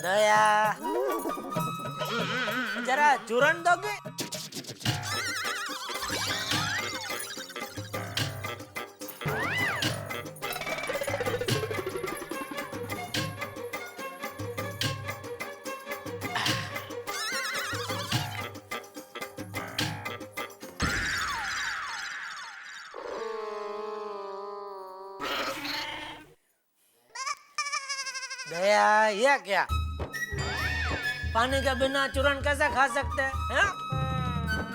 दया, जरा चूरन दोगे? दया, ये क्या? पानी के बिना चूरन कैसे खा सकते हैं?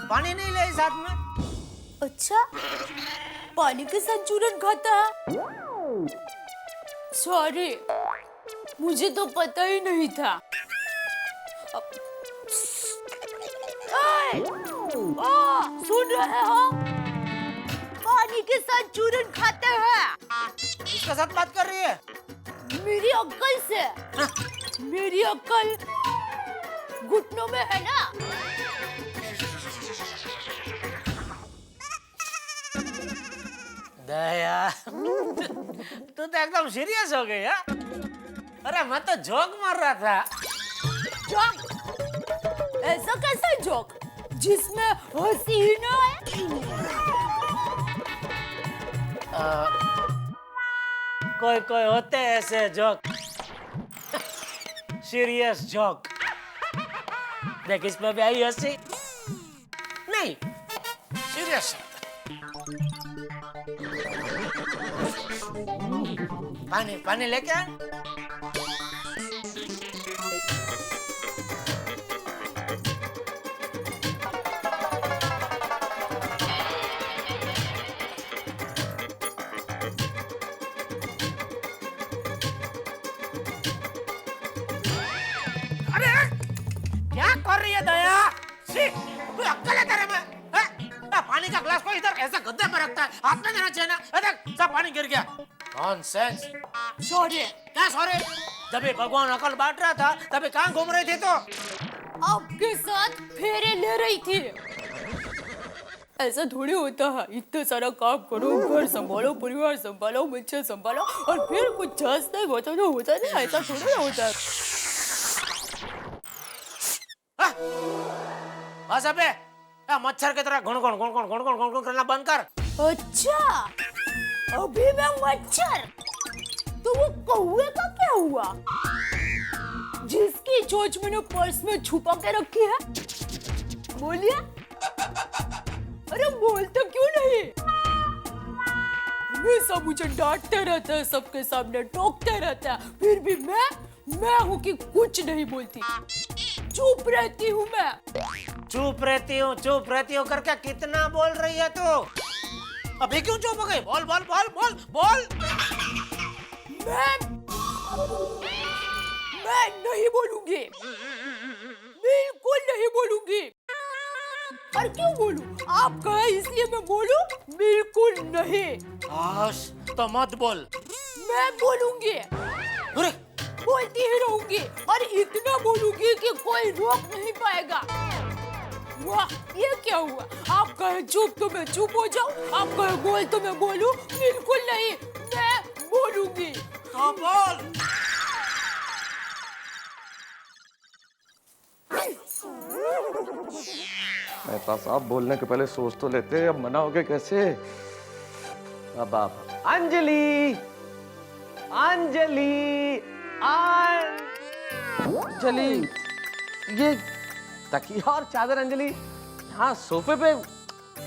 पानी नहीं ले साथ में? अच्छा, पानी के साथ चूरन खाता है? सॉरी, मुझे तो पता ही नहीं था। सुन रहे हो? पानी के साथ चूरन खाते हैं। किसके साथ बात कर रही है? मेरी अक्ल से। मेरी अक्ल घुटनों में है ना। दया, तू तो एकदम सीरियस हो गई है। अरे मैं तो जोक मार रहा था। जोक? ऐसा कैसा जोक जिसमें हंसी ही ना है? कोई कोई होते हैं ऐसे जोक, सीरियस जोक। देख इसमें भी आई हंसी नहीं, सीरियस। पानी लेके आ। क्या कर रही है दया? तू अक्ल है तेरे में? पानी का ग्लास को इधर ऐसा गद्दे पर रखता है, हाथ में देना चाहिए ना। देख सब पानी गिर गया। नॉनसेंस। सॉरी। क्या सॉरी? जब भी भगवान अकल बांट रहा था तभी कहाँ घूम रही थी तो? आपके साथ फेरे ले रही थी। ऐसा थोड़ी होता है, इतना सारा काम करो, घर संभालो, परिवार संभालो, बच्चे संभालो और फिर कुछ जस नहीं होता तो होता नहीं, ऐसा थोड़ी ना होता है। बस अबे मच्छर की तरह घुन घुन घुन घुन घुन घुन घुन करना बंद कर। अच्छा, अभी मैं मच्छर, तो वो कौवे का क्या हुआ जिसकी चोंच मैंने पर्स में छुपा के रखी है? बोलिए, अरे बोलते क्यों नहीं? हमेशा मुझे डांटते रहते हैं, सबके सामने टोकते रहते हैं, फिर भी मैं हूँ कि कुछ नहीं बोलती, चुप रहती हूँ मैं। चुप रहती हूँ करके कितना बोल रही है तू? अभी क्यों चुप हो गई? बोल बोल बोल बोल बोल। मैं नहीं बोलूंगी, बिल्कुल नहीं बोलूंगी। और क्यों बोलूं? आप कहे इसलिए मैं बोलूं? बिल्कुल नहीं। तो मत बोल। मैं बोलूंगी, अरे बोलती ही रहूंगी और इतना बोलूंगी कि कोई रोक नहीं पाएगा। वाह, ये क्या हुआ? आप कहे चुप तो मैं चुप हो जाऊं, आप कहे बोल तो मैं बोलूं? बिल्कुल नहीं, मैं बोलूंगी। तो बोल। मेहता साहब बोलने के पहले सोच तो लेते, अब मनाओगे कैसे? अब आप अंजलि, अंजलि, अंजलि, ये तकिया और चादर अंजलि यहाँ सोफे पे,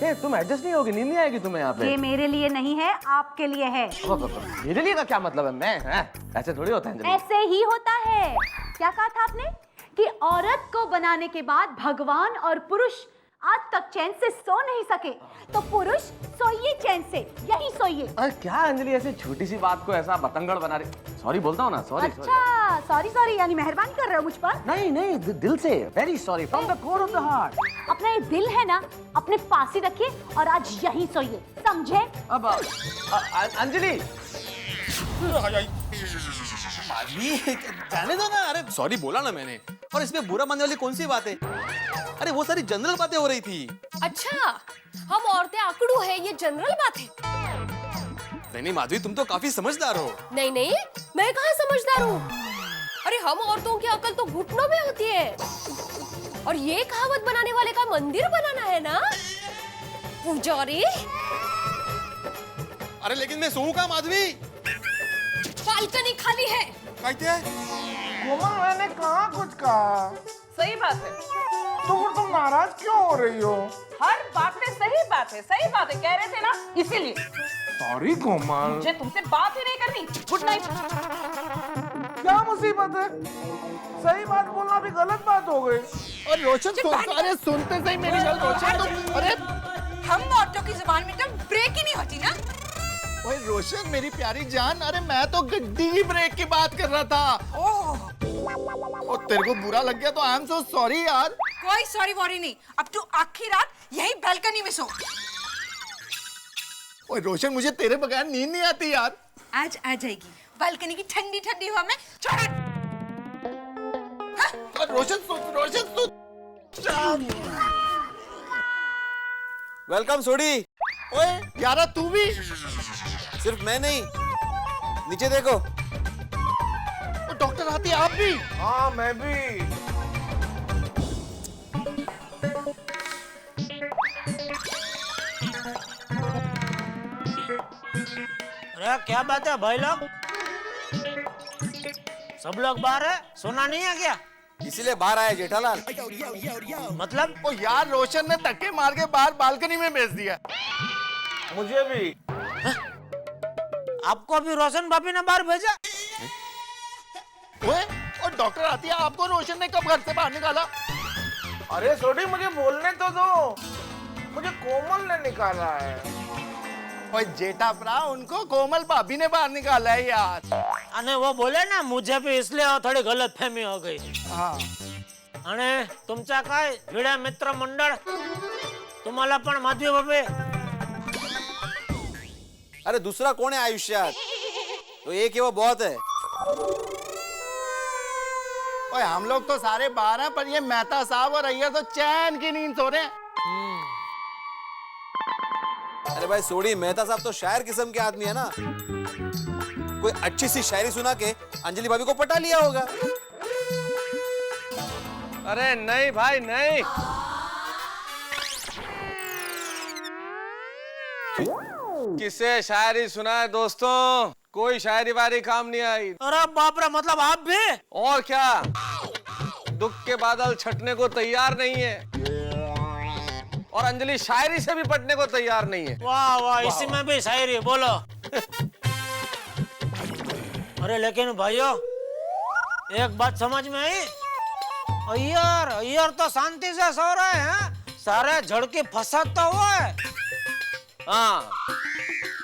ये तुम एडजस्ट नहीं होगी, नींद नहीं आएगी तुम्हें यहाँ पे? ये मेरे लिए नहीं है, आपके लिए है। मेरे लिए का क्या मतलब है? मैं ऐसे थोड़ी होता है अंजलि। ऐसे ही होता है। क्या कहा था आपने कि औरत को बनाने के बाद भगवान और पुरुष आज तक चैन से सो नहीं सके, तो पुरुष सोइए चैन से, यही सोइए। अरे क्या अंजलि ऐसी छोटी सी बात को ऐसा बतंगड़ बना रही? सॉरी बोलता हूँ ना, सॉरी। अच्छा, सॉरी यानी मेहरबानी कर रहे हो मुझ पर? नहीं नहीं, दिल से very sorry, from the core of the heart. अपना ये दिल है ना, अपने पास ही रखिए और आज यहीं सोइए, समझे? अब अंजलि, जाने दो ना। अरे सॉरी बोला ना मैंने, और इसमें बुरा मानने वाली कौन सी बात है? अरे वो सारी जनरल बातें हो रही थी। अच्छा, हम औरतें आकड़ू है, ये जनरल बात है? नहीं माधवी, तुम तो काफी समझदार हो। नहीं, मैं कहाँ समझदार हूँ? अरे हम औरतों की अकल तो घुटनों में होती है। और ये कहावत बनाने वाले का मंदिर बनाना है ना पुजारी? अरे लेकिन मैं सोऊं कहाँ माधवी? बालकनी खाली है। कहते हैं कोमल, मैंने कहाँ कुछ कहा? सही बात है। तुम नाराज क्यों हो रही हो? हर बात में सही बात है, सही बात है, कह रहे थे ना, इसीलिए। सॉरी कोमल, मुझे तुमसे बात ही नहीं करनी। Good night. क्या मुसीबत है? सही बात बोलना भी गलत बात हो गई। और रोशन, अरे सुनते सही मेरी बात रोशन। अरे हम औरतों की जुबान में तो ब्रेक ही नहीं होती ना। ओए रोशन मेरी प्यारी जान, अरे मैं तो गड्डी की ब्रेक की बात कर रहा था। ओह, और तेरे को बुरा लग गया तो आई एम सो सॉरी यार। कोई सॉरी वॉरी नहीं, अब तू आखिरी रात यही बालकनी में सो। ओए रोशन, मुझे तेरे बगैर नींद नहीं आती यार। आज आ जाएगी, बालकनी की ठंडी ठंडी हवा में रोशन वेलकम सोडी। ओए यारा, तू भी? सिर्फ मैं नहीं, नीचे देखो। डॉक्टर आती, आप भी? हाँ मैं भी। अरे क्या बात है भाई लोग? सब लोग बाहर है, सोना नहीं है क्या? इसीलिए बाहर आया जेठालाल। मतलब? ओ यार, रोशन ने धक्के मार के बाहर बालकनी में भेज दिया। मुझे भी। आपको भी रोशन भाभी ने बाहर भेजा? ओए, और डॉक्टर आती है, आपको रोशन ने कब घर से बाहर निकाला? अरे सोडी, मुझे बोलने तो दो, मुझे कोमल ने निकाला है। ओए जेठा भरा, उनको कोमल भाभी ने बाहर निकाला है यार। अने वो बोले ना, मुझे भी इसलिए थोड़ी गलतफहमी हो गई। हाँ। अने तुमचा काय भिडे मित्र मंडळ, तुम्हाला पण माधवी भाभी? अरे दूसरा कौन है आयुष्यात? तो एक ही वो बहुत है। ओए हम लोग तो सारे बाहर हैं, पर ये मेहता साहब और अय्यर तो चैन की नींद सो रहे हैं। अरे भाई सोडी, मेहता साहब तो शायर किस्म के आदमी है ना, कोई अच्छी सी शायरी सुना के अंजलि भाभी को पटा लिया होगा। अरे नहीं भाई नहीं, किसे शायरी सुनाए दोस्तों, कोई शायरी वारी काम नहीं आई। अरे बाप रे, मतलब आप भी? और क्या, दुख के बादल छटने को तैयार नहीं है और अंजलि शायरी से भी पटने को तैयार नहीं है। वाह वाह, इसी में भी शायरी, बोलो। अरे लेकिन भाइयों, एक बात समझ में आई, अय्यर तो शांति से सो रहे हैं, सारे झड़के फंसाता हुआ है। हाँ,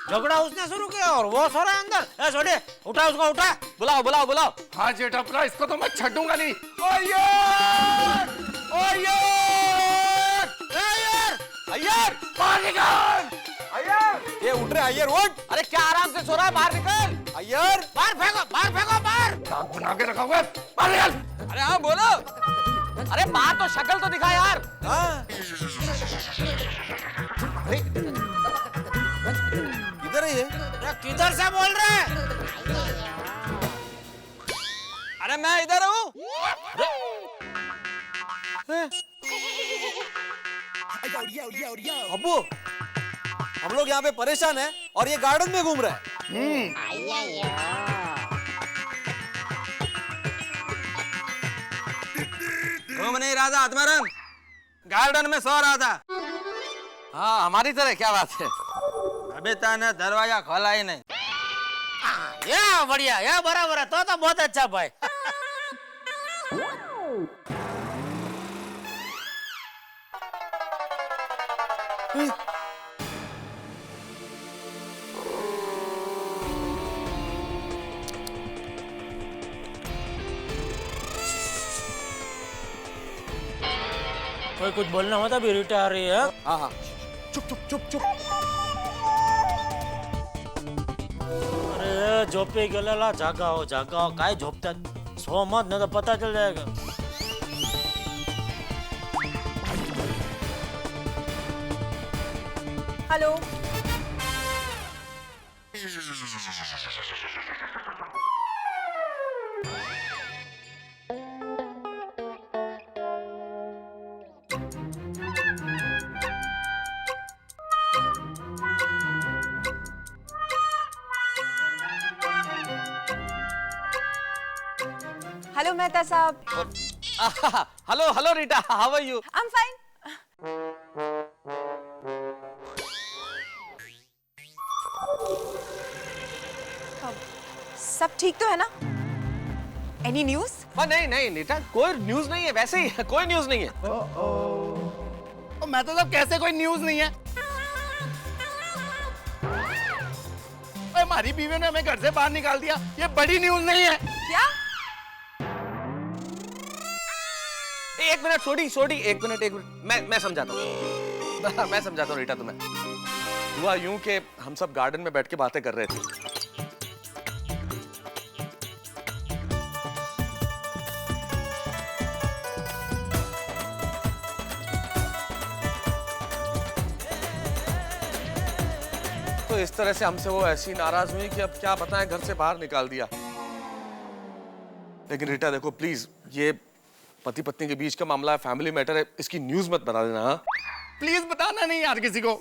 झगड़ा उसने शुरू किया और वो सो रहा है अंदर। ए छोटे, उठा उसको, उठा। बुलाओ बुलाओ बुलाओ। हाँ जेठाप्रा, इसको तो मैं छूंगा नहीं। अय्यर! अय्यर! अय्यर! अय्यर! बाहर निकल! अय्यर! ये उठ रहे अय्यर, उठ! अरे क्या आराम से सो रहा है, बाहर निकल! अय्यर! बाहर फेंको, बाहर फेंको, बाहर! नाक बना के रखा हुआ है, बाहर निकल! अरे हाँ बोलो। अरे बाहर तो शक्ल तो दिखा यार। हाँ? अरे किधर है ये? किधर से बोल रहे हैं? अरे मैं इधर हूँ। अब्बू, हम लोग यहाँ पे परेशान हैं और ये गार्डन में घूम रहा है। घूम नहीं रहा था आत्माराम, गार्डन में सो रहा था। हाँ हमारी तरह, क्या बात है? अभी तने दरवाजा खोला ही नहीं। ये बढ़िया, ये बराबर है, तो बहुत अच्छा भाई। कोई कुछ बोलना होता भी रीटा आ रही है। हाँ हाँ, चुप चुप चुप चुप। अरे झोपे गेलेला, जागाओ जागाओ, काय झोपतात, सो मत, नहीं तो पता चल जाएगा। हेलो, हेलो मेहता साहब। Hello hello Rita, how are you? I am fine. सब ठीक तो है ना? Any news? नहीं नहीं रीटा, कोई न्यूज नहीं है, वैसे ही कोई न्यूज नहीं है। मैं तो सब कैसे कोई न्यूज नहीं है? हमारी बीवी ने हमें घर से बाहर निकाल दिया, ये बड़ी न्यूज नहीं है क्या? एक मिनट सोडी, एक मिनट, मैं समझाता हूँ। मैं समझाता हूँ रीटा तुम्हें। हुआ यूं कि हम सब गार्डन में बैठ के बातें कर रहे थे। तो इस तरह से हमसे वो ऐसी नाराज हुई कि अब क्या बताएं, घर से बाहर निकाल दिया। लेकिन रीटा देखो प्लीज, ये पति पत्नी के बीच का मामला है, फैमिली मैटर है, इसकी न्यूज मत बता देना। हाँ प्लीज बताना नहीं यार किसी को।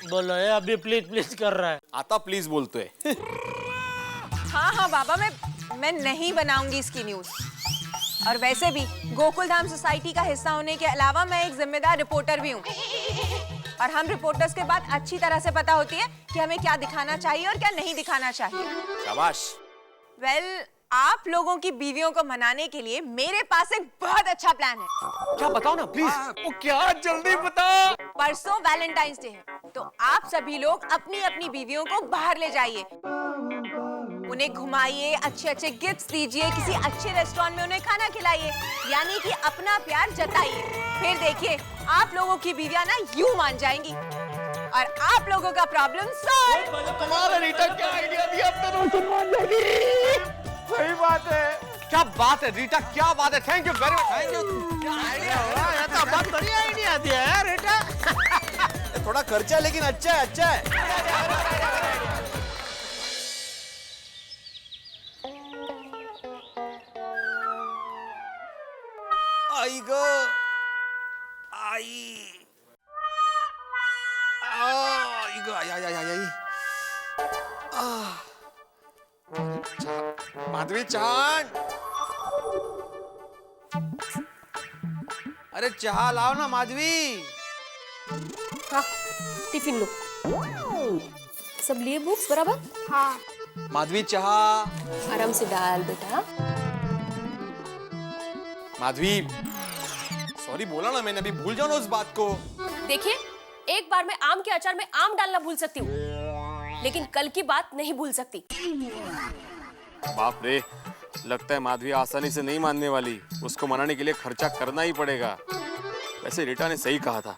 बोलो, ये अभी प्लीज प्लीज कर रहा है। आता प्लीज बोलते है। हाँ हाँ बाबा, मैं नहीं बनाऊंगी इसकी न्यूज। और वैसे भी गोकुल धाम सोसाइटी का हिस्सा होने के अलावा मैं एक जिम्मेदार रिपोर्टर भी हूँ, और हम रिपोर्टर्स के बाद अच्छी तरह से पता होती है कि हमें क्या दिखाना चाहिए और क्या नहीं दिखाना चाहिए। शाबाश। वेल, आप लोगों की बीवियों को मनाने के लिए मेरे पास एक बहुत अच्छा प्लान है। क्या बताओ ना प्लीज। वो क्या, जल्दी बता। परसों वैलेंटाइंस डे है, तो आप सभी लोग अपनी अपनी बीवियों को बाहर ले जाइए, उन्हें घुमाइए, अच्छे अच्छे गिफ्ट्स दीजिए, किसी अच्छे रेस्टोरेंट में उन्हें खाना खिलाइए, यानी कि अपना प्यार जताइए। फिर देखिए, आप लोगों की बीवियां ना यूं मान जाएंगी और आप लोगों का प्रॉब्लम सॉल्व। तुम्हारा रीटा क्या आइडिया दिया, अब तो रोशन मान जाएगी। सही बात है। क्या बात है रीटा, क्या बात है, thank you very much. Thank you. क्या आइडिया हुआ, ये तो बहुत बढ़िया आइडिया दिया है रीटा। थोड़ा खर्चा है लेकिन अच्छा है, अच्छा है। आई गो आई आई गो आई आई आई आई माधवी चांद, अरे चाह लाओ ना माधवी। हाँ, टिफिन लो। सब लिए बुक्स बराबर? हाँ। माधवी चाह आराम से डाल बेटा। माधवी, सॉरी बोला ना मैंने, अभी भूल जाओ ना उस बात को। देखिए, एक बार मैं आम के अचार में आम डालना भूल सकती हूँ, लेकिन कल की बात नहीं भूल सकती। बाप रे, लगता है माधवी आसानी से नहीं मानने वाली। उसको मनाने के लिए खर्चा करना ही पड़ेगा। वैसे रीटा ने सही कहा था,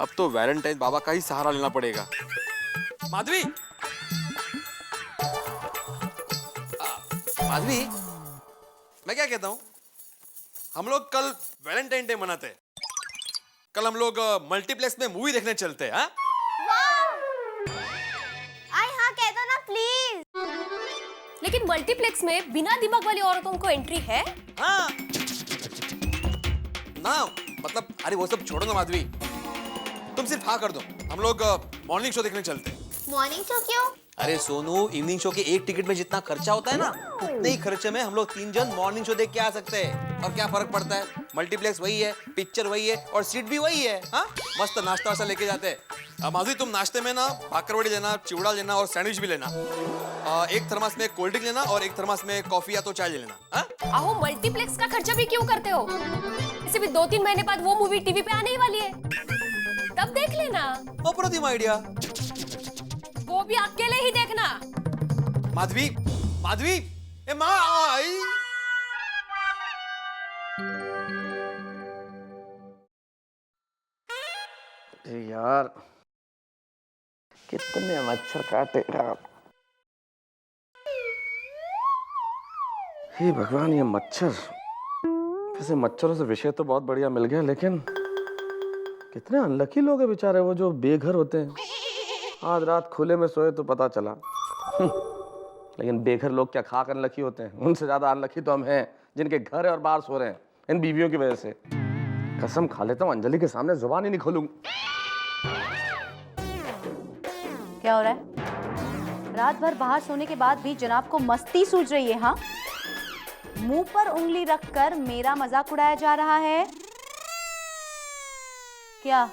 अब तो वैलेंटाइन बाबा का ही सहारा लेना पड़ेगा। माधवी, माधवी, मैं क्या कहता हूँ, हम लोग कल वैलेंटाइन डे मनाते हैं। कल हम लोग मल्टीप्लेक्स में मूवी देखने चलते हैं। हाँ? हाँ कह दो ना प्लीज। लेकिन मल्टीप्लेक्स में बिना दिमाग वाली औरतों को एंट्री है? हाँ। ना मतलब, अरे वो सब छोड़ो ना माधवी, तुम सिर्फ हाँ कर दो। हम लोग मॉर्निंग शो देखने चलते हैं। मॉर्निंग शो क्यों? अरे सोनू, इवनिंग शो के एक टिकट में जितना खर्चा होता है ना, उतने ही खर्चे में हम लोग 3 जन मॉर्निंग शो देख के आ सकते हैं। और क्या फर्क पड़ता है, मल्टीप्लेक्स वही है, पिक्चर वही है और सीट भी वही है। हाँ, मस्त नाश्ता वास्ता लेके जाते हैं। माधवी, तुम नाश्ते में ना भाकरवड़ी लेना, चिवड़ा लेना और सैंडविच भी लेना। एक थर्मास में कोल्ड ड्रिंक लेना और एक थर्मास में कॉफी या तो चाय ले लेना। हाँ? आहो, मल्टीप्लेक्स का खर्चा भी क्यों करते हो? इसे भी 2-3 महीने बाद वो मूवी टीवी पे आने ही वाली है, तब देख लेना। अप्रतिम आइडिया। वो भी अकेले ही देखना। माधवी, माधवी, ए माँ आई। यार, कितने मच्छर काटे यार। हे भगवान, ये मच्छर। वैसे मच्छरों से विषय तो बहुत बढ़िया मिल गया, लेकिन कितने अनलकी लोग हैं बेचारे वो जो बेघर होते हैं। आज रात खुले में सोए तो पता चला। लेकिन बेघर लोग क्या खाक अनलकी होते हैं? उनसे ज्यादा अनलकी तो हम हैं जिनके घर है और बाहर सो रहे हैं इन बीवियों की वजह से। कसम खा लेता हूँ अंजलि के सामने जुबान ही नहीं खोलूंगा। क्या हो रहा है? रात भर बाहर सोने के बाद भी जनाब को मस्ती सूझ रही है। हाँ, मुंह पर उंगली रखकर मेरा मजाक उड़ाया जा रहा है क्या?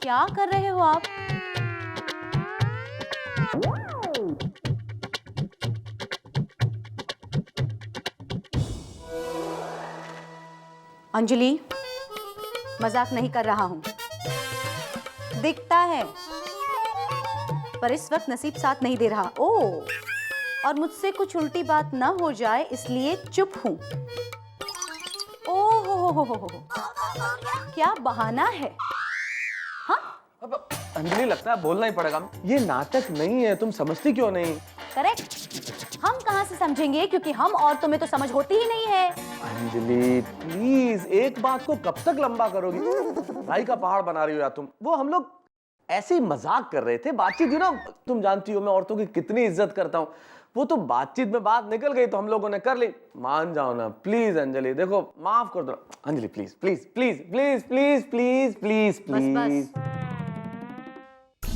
क्या कर रहे हो आप? अंजलि, मजाक नहीं कर रहा हूं। दिखता है, पर इस वक्त नसीब साथ नहीं दे रहा। ओह, और मुझसे कुछ उल्टी बात ना हो जाए इसलिए चुप हूं। ओह हो, क्या बहाना है? हाँ? अब अंजलि, लगता है बोलना ही पड़ेगा। ये नाटक नहीं है, तुम समझती क्यों नहीं? करेक्ट, हम कहां से समझेंगे, क्योंकि हम औरतों में तो समझ होती ही नहीं है। अंजलि प्लीज, एक बात को कब तक लंबा करोगी? भाई का पहाड़ बना रही हो यार तुम। वो हम लोग ऐसे ही मजाक कर रहे थे, बातचीत थी ना। तुम जानती हो मैं औरतों की कितनी इज्जत करता हूँ। वो तो बातचीत में बात निकल गई तो हम लोगों ने कर ली। मान जाओ ना प्लीज अंजलि, देखो माफ कर दो Anjali, please please please please please please please please.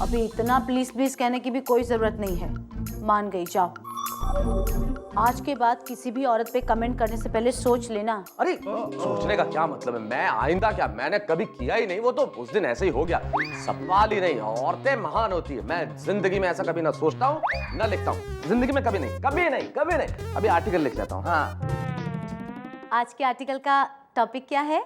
अभी इतना प्लीज प्लीज कहने की भी कोई जरूरत नहीं है। मान गई, जाओ। आज के बाद किसी भी औरत पे कमेंट करने से पहले सोच लेना। अरे सोचने का क्या मतलब है? मैं आइंदा क्या, मैंने कभी किया ही नहीं। वो तो उस दिन ऐसे ही हो गया, सवाल ही नहीं। औरतें महान होती है। मैं जिंदगी में ऐसा कभी ना सोचता हूँ ना लिखता हूँ। जिंदगी में कभी नहीं, कभी नहीं, कभी नहीं। अभी आर्टिकल लिख लेता हूँ। हाँ, आज के आर्टिकल का टॉपिक क्या है?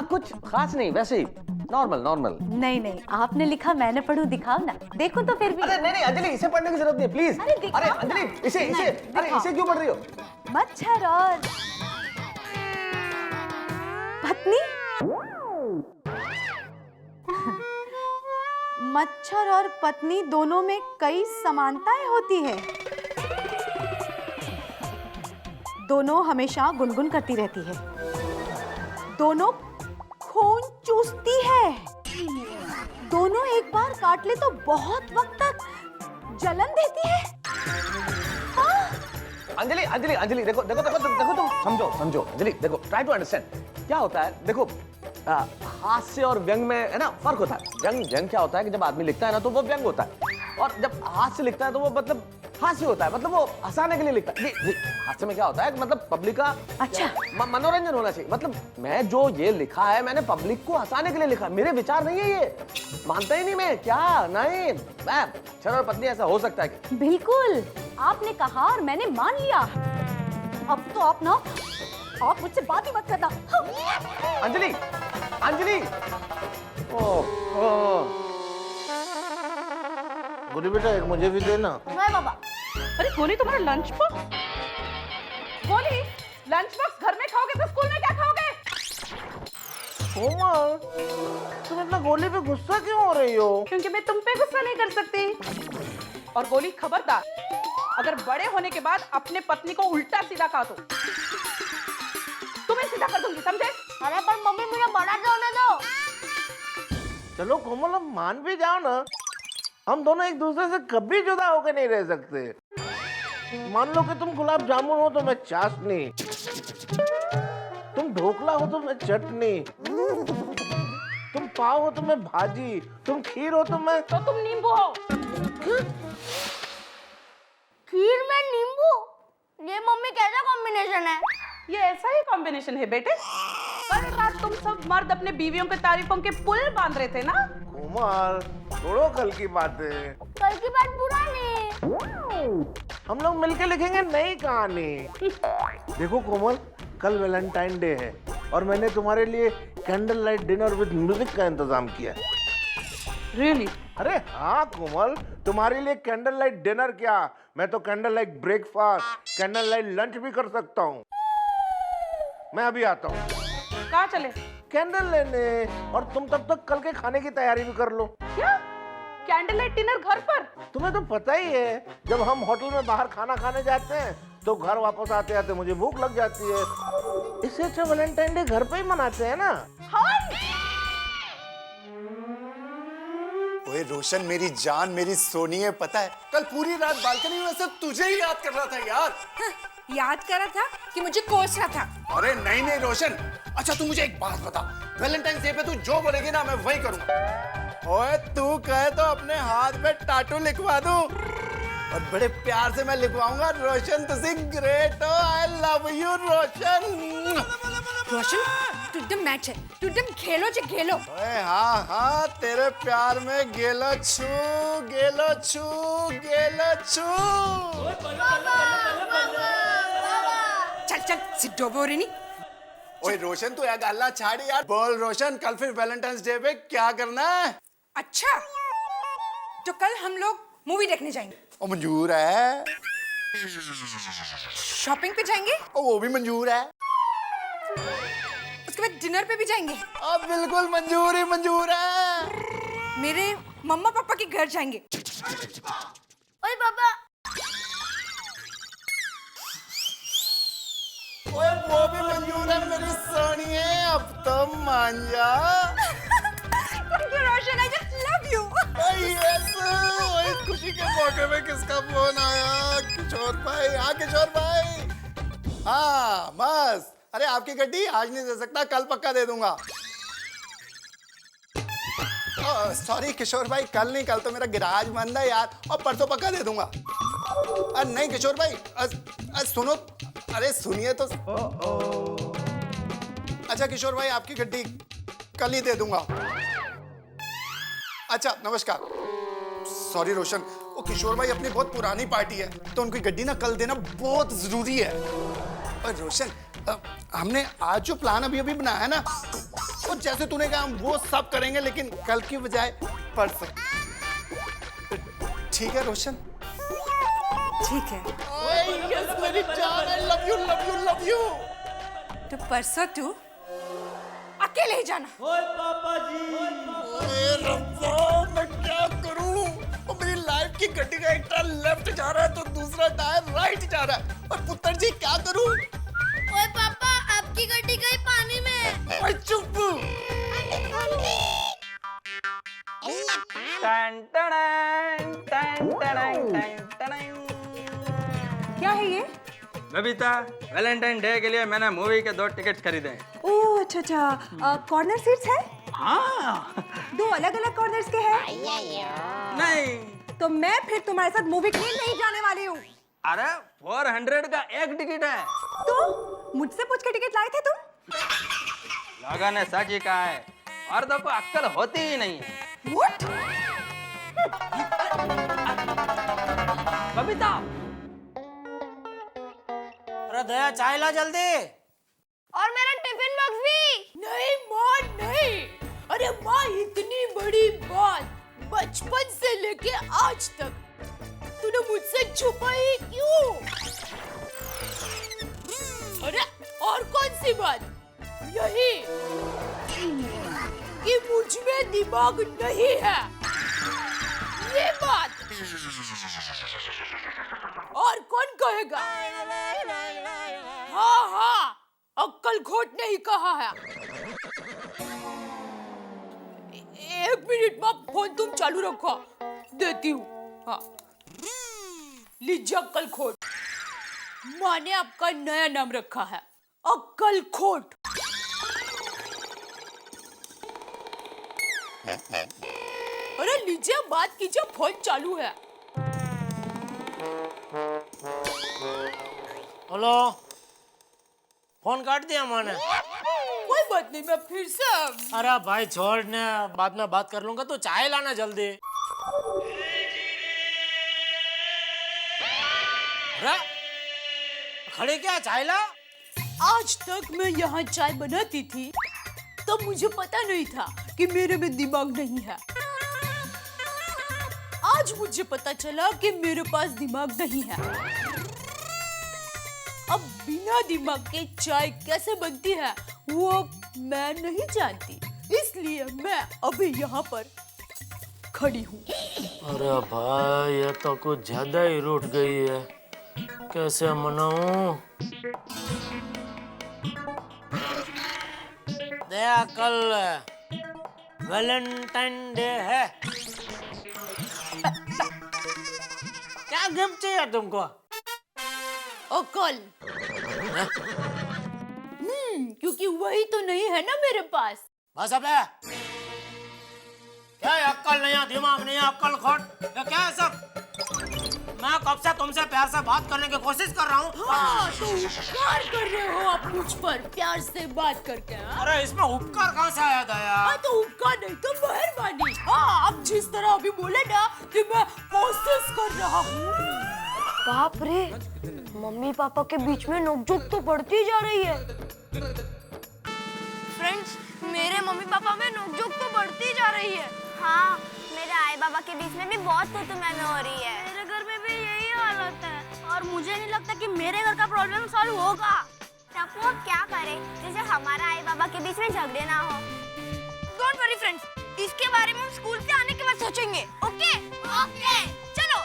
कुछ खास नहीं, वैसे ही नॉर्मल नॉर्मल। नहीं, आपने लिखा मैंने पढ़ूं, दिखाओ ना। देखो तो फिर भी। अरे नहीं अंजलि, इसे पढ़ने की जरूरत नहीं है प्लीज। अरे अंजलि, इसे अरे इसे क्यों पढ़ रही हो? मच्छर और पत्नी। मच्छर और पत्नी दोनों में कई समानताएं होती है। दोनों हमेशा गुनगुन करती रहती है। दोनों खून चूसती है। दोनों एक बार काट ले तो बहुत वक्त तक जलन देती है। अंजलि अंजलि अंजलि देखो देखो देखो देखो तुम समझो समझो अंजलि देखो ट्राई टू अंडरस्टैंड क्या होता है। देखो हास्य और व्यंग में है ना फर्क होता है। व्यंग व्यंग क्या होता है कि जब आदमी लिखता है ना तो वो व्यंग होता है, और जब हास्य लिखता है तो वो मतलब हास्य होता है, मतलब वो हंसाने के लिए लिखता है। जी हास्य में क्या होता है मतलब पब्लिक का अच्छा मनोरंजन होना चाहिए। मतलब मैं जो ये लिखा है मैंने पब्लिक को हंसाने के लिए लिखा, मेरे विचार नहीं है ये, मानता ही नहीं मैं। क्या नहीं अक्षर और पत्नी ऐसा हो सकता है क्या? बिल्कुल आपने कहा और मैंने मान लिया। अब तो आप ना आप मुझसे बात ही मत करना। अंजलि अंजलि गुरी बेटा एक मुझे भी देना। नहीं बाबा। अरे गोली तुम्हारा लंच बॉक्स? गोली लंच बॉक्स घर में खाओगे तो स्कूल में क्या खाओगे? कोमल तुम इतना गोली पे गुस्सा क्यों हो रही हो? क्योंकि मैं तुम पे गुस्सा नहीं कर सकती। और गोली खबरदार, अगर बड़े होने के बाद अपने पत्नी को उल्टा सीधा कहा तो तुम्हें सीधा कर दूंगी, समझे? अरे पर मम्मी मुझे बड़ा होने दो। चलो कोमल अब मान भी जाओ ना, हम दोनों एक दूसरे से कभी जुदा होकर नहीं रह सकते। मान लो कि तुम गुलाब जामुन हो तो मैं चाशनी, तुम ढोकला हो तो मैं चटनी, तुम पाव हो तो मैं भाजी, तुम खीर हो तो मैं तुम नींबू हो। खीर में नींबू, ये मम्मी कैसा कॉम्बिनेशन है? ये ऐसा ही कॉम्बिनेशन है बेटे। कल रात तुम सब मर्द अपने बीवियों के तारीफों के पुल बांध रहे थे ना? कोमल छोड़ो कल की बातें, कल की बात पुरानी। हम लोग मिलके लिखेंगे नई कहानी। देखो कोमल कल वैलेंटाइन डे है और मैंने तुम्हारे लिए candle light dinner with music का इंतजाम किया। Really? अरे हाँ कोमल, तुम्हारे लिए कैंडल लाइट डिनर क्या, मैं तो candle light breakfast, candle light lunch भी कर सकता हूँ। मैं अभी आता हूँ। कहाँ चले? कैंडल लेने, और तुम तब तक कल के खाने की तैयारी भी कर लो। क्या कैंडल लाइट डिनर घर पर? तुम्हें तो पता ही है जब हम होटल में बाहर खाना खाने जाते हैं तो घर वापस आते आते मुझे भूख लग जाती है। इससे अच्छा वैलेंटाइन डे घर पे ही मनाते हैं ना। ओए रोशन मेरी जान मेरी सोनी है, पता है कल पूरी रात बालकनी में सिर्फ तुझे ही याद कर रहा था यार। याद कर रहा था कि मुझे कोस रहा था? अरे नहीं नहीं रोशन, अच्छा तू मुझे एक बात बता, वैलेंटाइन डे पे तू जो बोलेगी ना मैं वही करूंगा। ओए तू कहे तो अपने हाथ में टाटू लिखवा दूं और बड़े प्यार से मैं लिखवाऊंगा रोशन तुझे ग्रेट हो, आई लव यू रोशन। रोशन तू एकदम मैच है, तू एकदम खेलो जे खेलो। ओए हाँ हाँ तेरे प्यार में गेलो छू गेलो छू गेलो छू। चल चल सिद्धो बोरेनी। ओए रोशन तू या गाला छाड़ यार, बोल रोशन कल फिर वैलेंटाइंस डे पे क्या करना है? अच्छा तो कल हम लोग मूवी देखने जाएंगे। ओ मंजूर है। शॉपिंग पे जाएंगे। ओ वो भी मंजूर है। उसके बाद डिनर पे भी जाएंगे। अब बिल्कुल मंजूर ही मंजूर है। मेरे मम्मा पापा के घर जाएंगे। ओए पापा। ओए वो भी मंजूर है मेरी सोनी है, अब तो मान जा। Thank you, Roshan. I just love you. Yes, ओए खुशी के मौके में किसका फोन आया? किशोर भाई। हाँ किशोर भाई। हाँ बस, अरे आपकी गड्डी आज नहीं दे सकता, कल पक्का दे दूंगा। सॉरी किशोर भाई, कल नहीं, कल तो मेरा गिराज बंद है यार, और परसों पक्का दे दूंगा। नहीं किशोर भाई सुनो, अरे सुनिए तो। अच्छा किशोर भाई आपकी गड्डी कल ही दे दूंगा। अच्छा नमस्कार। सॉरी रोशन, वो किशोर भाई अपनी बहुत पुरानी पार्टी है तो उनकी गड्डी ना कल देना बहुत जरूरी है। और रोशन हमने आज जो प्लान अभी अभी बनाया ना, वो जैसे तूने कहा हम वो सब करेंगे, लेकिन कल की बजाय परसों। ठीक है रोशन? ठीक है। यस मेरी जान, I love you love you love you. तो परसों तू अकेले ही जाना। ओए पापा जी। ओए रब्बा मैं क्या करूं? और मेरी लाइफ की गड्डी का एक टायर लेफ्ट जा रहा है तो दूसरा टायर राइट जा रहा है, और पुत्र जी क्या करूं? ओए पापा आपकी गड्डी गई पानी में। ओए चुप। क्या है ये? बबीता, वैलेंटाइन डे के लिए मैंने मूवी के 2 टिकट्स खरीदे हैं। ओह अच्छा अच्छा, कॉर्नर सीट्स है? हाँ। 2 अलग अलग कॉर्नर्स के हैं? नहीं। तो मैं फिर तुम्हारे साथ मूवी के लिए नहीं जाने वाली हूँ। अरे 400 का एक टिकट है। तो मुझसे पूछ के टिकट लाए थे तुम? लोगों ने सच ही कहा है, औरतों को अक्ल होती ही नहीं है। What? बबीता, अरे दया चाय ला जल्दी। और मेरा टिफिन बॉक्स भी। नहीं माँ नहीं, अरे माँ इतनी बड़ी बात बचपन से लेके आज तक तूने मुझसे छुपाई क्यों? अरे और कौन सी बात? यही कि मुझ में दिमाग नहीं है, ये बात। और कौन कहेगा? हाँ हाँ, अक्कल खोट नहीं कहा है। 1 मिनट माँ, फोन तुम चालू रखो, देती हूँ। हाँ लीजिए अक्कल खोट। माँ ने आपका नया नाम रखा है, अक्कल खोट। अरे लीजिए बात कीजिए, फोन चालू है। हेलो, फोन काट दिया माँ ने। कोई बात नहीं, मैं फिर से। अरे भाई छोड़ ने, बाद में बात कर लूंगा। तो चाय लाना जल्दी। अरे खड़े क्या, चाय ला। आज तक मैं यहाँ चाय बनाती थी तो मुझे पता नहीं था कि मेरे में दिमाग नहीं है। आज मुझे पता चला कि मेरे पास दिमाग नहीं है। अब बिना दिमाग के चाय कैसे बनती है वो मैं नहीं जानती, इसलिए मैं अभी यहाँ पर खड़ी हूँ। अरे भाई ये तो कुछ ज्यादा ही रूठ गई है, कैसे मनाऊं? दया कल वैलेंटाइन डे है, क्या गिफ्ट चाहिए तुमको? अकल। क्योंकि वही तो नहीं है ना मेरे पास। बस अब है। क्या है, अक्ल नहीं है, दिमाग नहीं है, अक्ल खोट, ये क्या है सब? मैं कब से तुमसे प्यार से बात करने की कोशिश कर रहा हूँ। हाँ, तो उपकार कर रहे हो आप मुझ पर प्यार से बात करके। अरे इसमें उपकार कहाँ से आया दया? हाँ तो उपकार नहीं तो मेहरबानी। हाँ आप जिस तरह अभी बोले ना कि मैं कोशिश कर रहा हूँ। बाप रे, मम्मी पापा के बीच में नोकझोंक तो बढ़ती जा रही है। फ्रेंड्स, मेरे मम्मी पापा में नोकझोंक तो बढ़ती जा रही है। हाँ, मेरे आई बाबा के बीच में भी बहुत तू-तू-मैं-मैं हो रही है। मेरे घर में भी यही हालत है और मुझे नहीं लगता कि मेरे घर का प्रॉब्लम सॉल्व होगा। टप्पू अब क्या करे जैसे हमारा आई बाबा के बीच में झगड़े ना हो। डोंट वरी फ्रेंड्स, इसके बारे में हम स्कूल से आने के बाद सोचेंगे। ओके ओके चलो।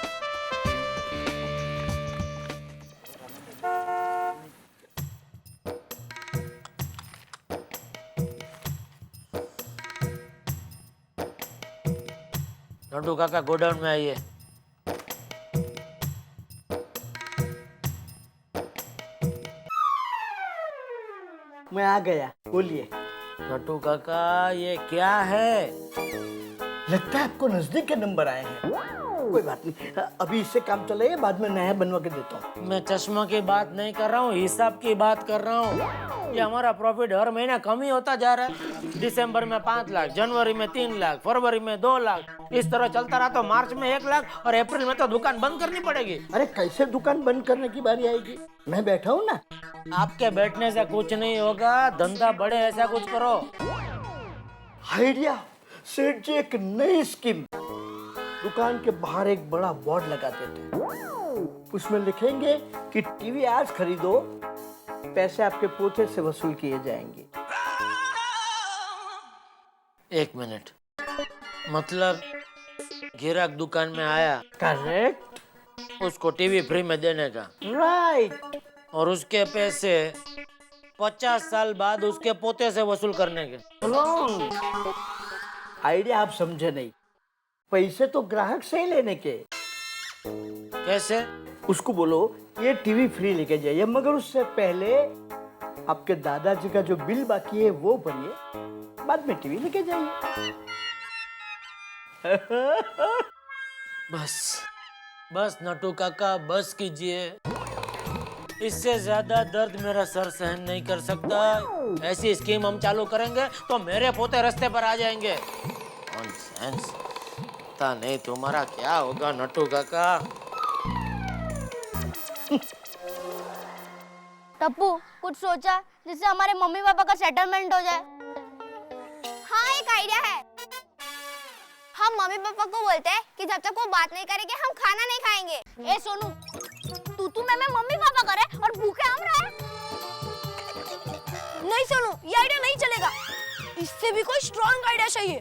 नंदू काका गोडाउन में आइए। मैं आ गया, बोलिए। नटू काका ये क्या है? लगता है आपको नजदीक के नंबर आए हैं। कोई बात नहीं, अभी इससे काम चलाइए, बाद में नया बनवा के देता हूँ। मैं चश्मा की बात नहीं कर रहा हूँ, हिसाब की बात कर रहा हूँ। ये हमारा प्रॉफिट हर महीना कम ही होता जा रहा है। दिसंबर में 5 लाख, जनवरी में 3 लाख, फरवरी में 2 लाख। इस तरह चलता रहा तो मार्च में 1 लाख और अप्रैल में तो दुकान बंद करनी पड़ेगी। अरे कैसे दुकान बंद करने की बारी आएगी? मैं बैठा हूँ ना। आपके बैठने से कुछ नहीं होगा, धंधा बढ़े ऐसा कुछ करो। आइडिया सेठ जी, एक नई स्कीम। दुकान के बाहर एक बड़ा बोर्ड लगाते थे, उसमें लिखेंगे कि टीवी आज खरीदो, पैसे आपके पोते से वसूल किए जाएंगे। 1 मिनट, मतलब ग्राहक दुकान में आया, करेक्ट, उसको टीवी फ्री में देने का, राइट, और उसके पैसे 50 साल बाद उसके पोते से वसूल करने के। आइडिया आप समझे नहीं, पैसे तो ग्राहक से ही लेने के। कैसे? उसको बोलो ये टीवी फ्री लेके जाइए, मगर उससे पहले आपके दादाजी का जो बिल बाकी है वो भरिए, बाद में टीवी लेके जाइए। बस नटू काका, बस कीजिए। इससे ज्यादा दर्द मेरा सर सहन नहीं कर सकता। ऐसी स्कीम हम चालू करेंगे तो मेरे पोते रास्ते पर आ जाएंगे। नॉनसेंस। पता नहीं तुम्हारा क्या होगा नटू काका। टप्पू, कुछ सोचा जिससे हमारे मम्मी पापा का सेटलमेंट हो जाए? हाँ, एक आइडिया है। हम मम्मी पापा को बोलते हैं कि जब तक वो बात नहीं करेंगे हम खाना नहीं खाएंगे। ए सोनू, तू मैं मम्मी पापा करे और भूखे हम रहे। नहीं सोनू, ये आइडिया नहीं चलेगा। इससे भी कोई स्ट्रॉन्ग आइडिया चाहिए।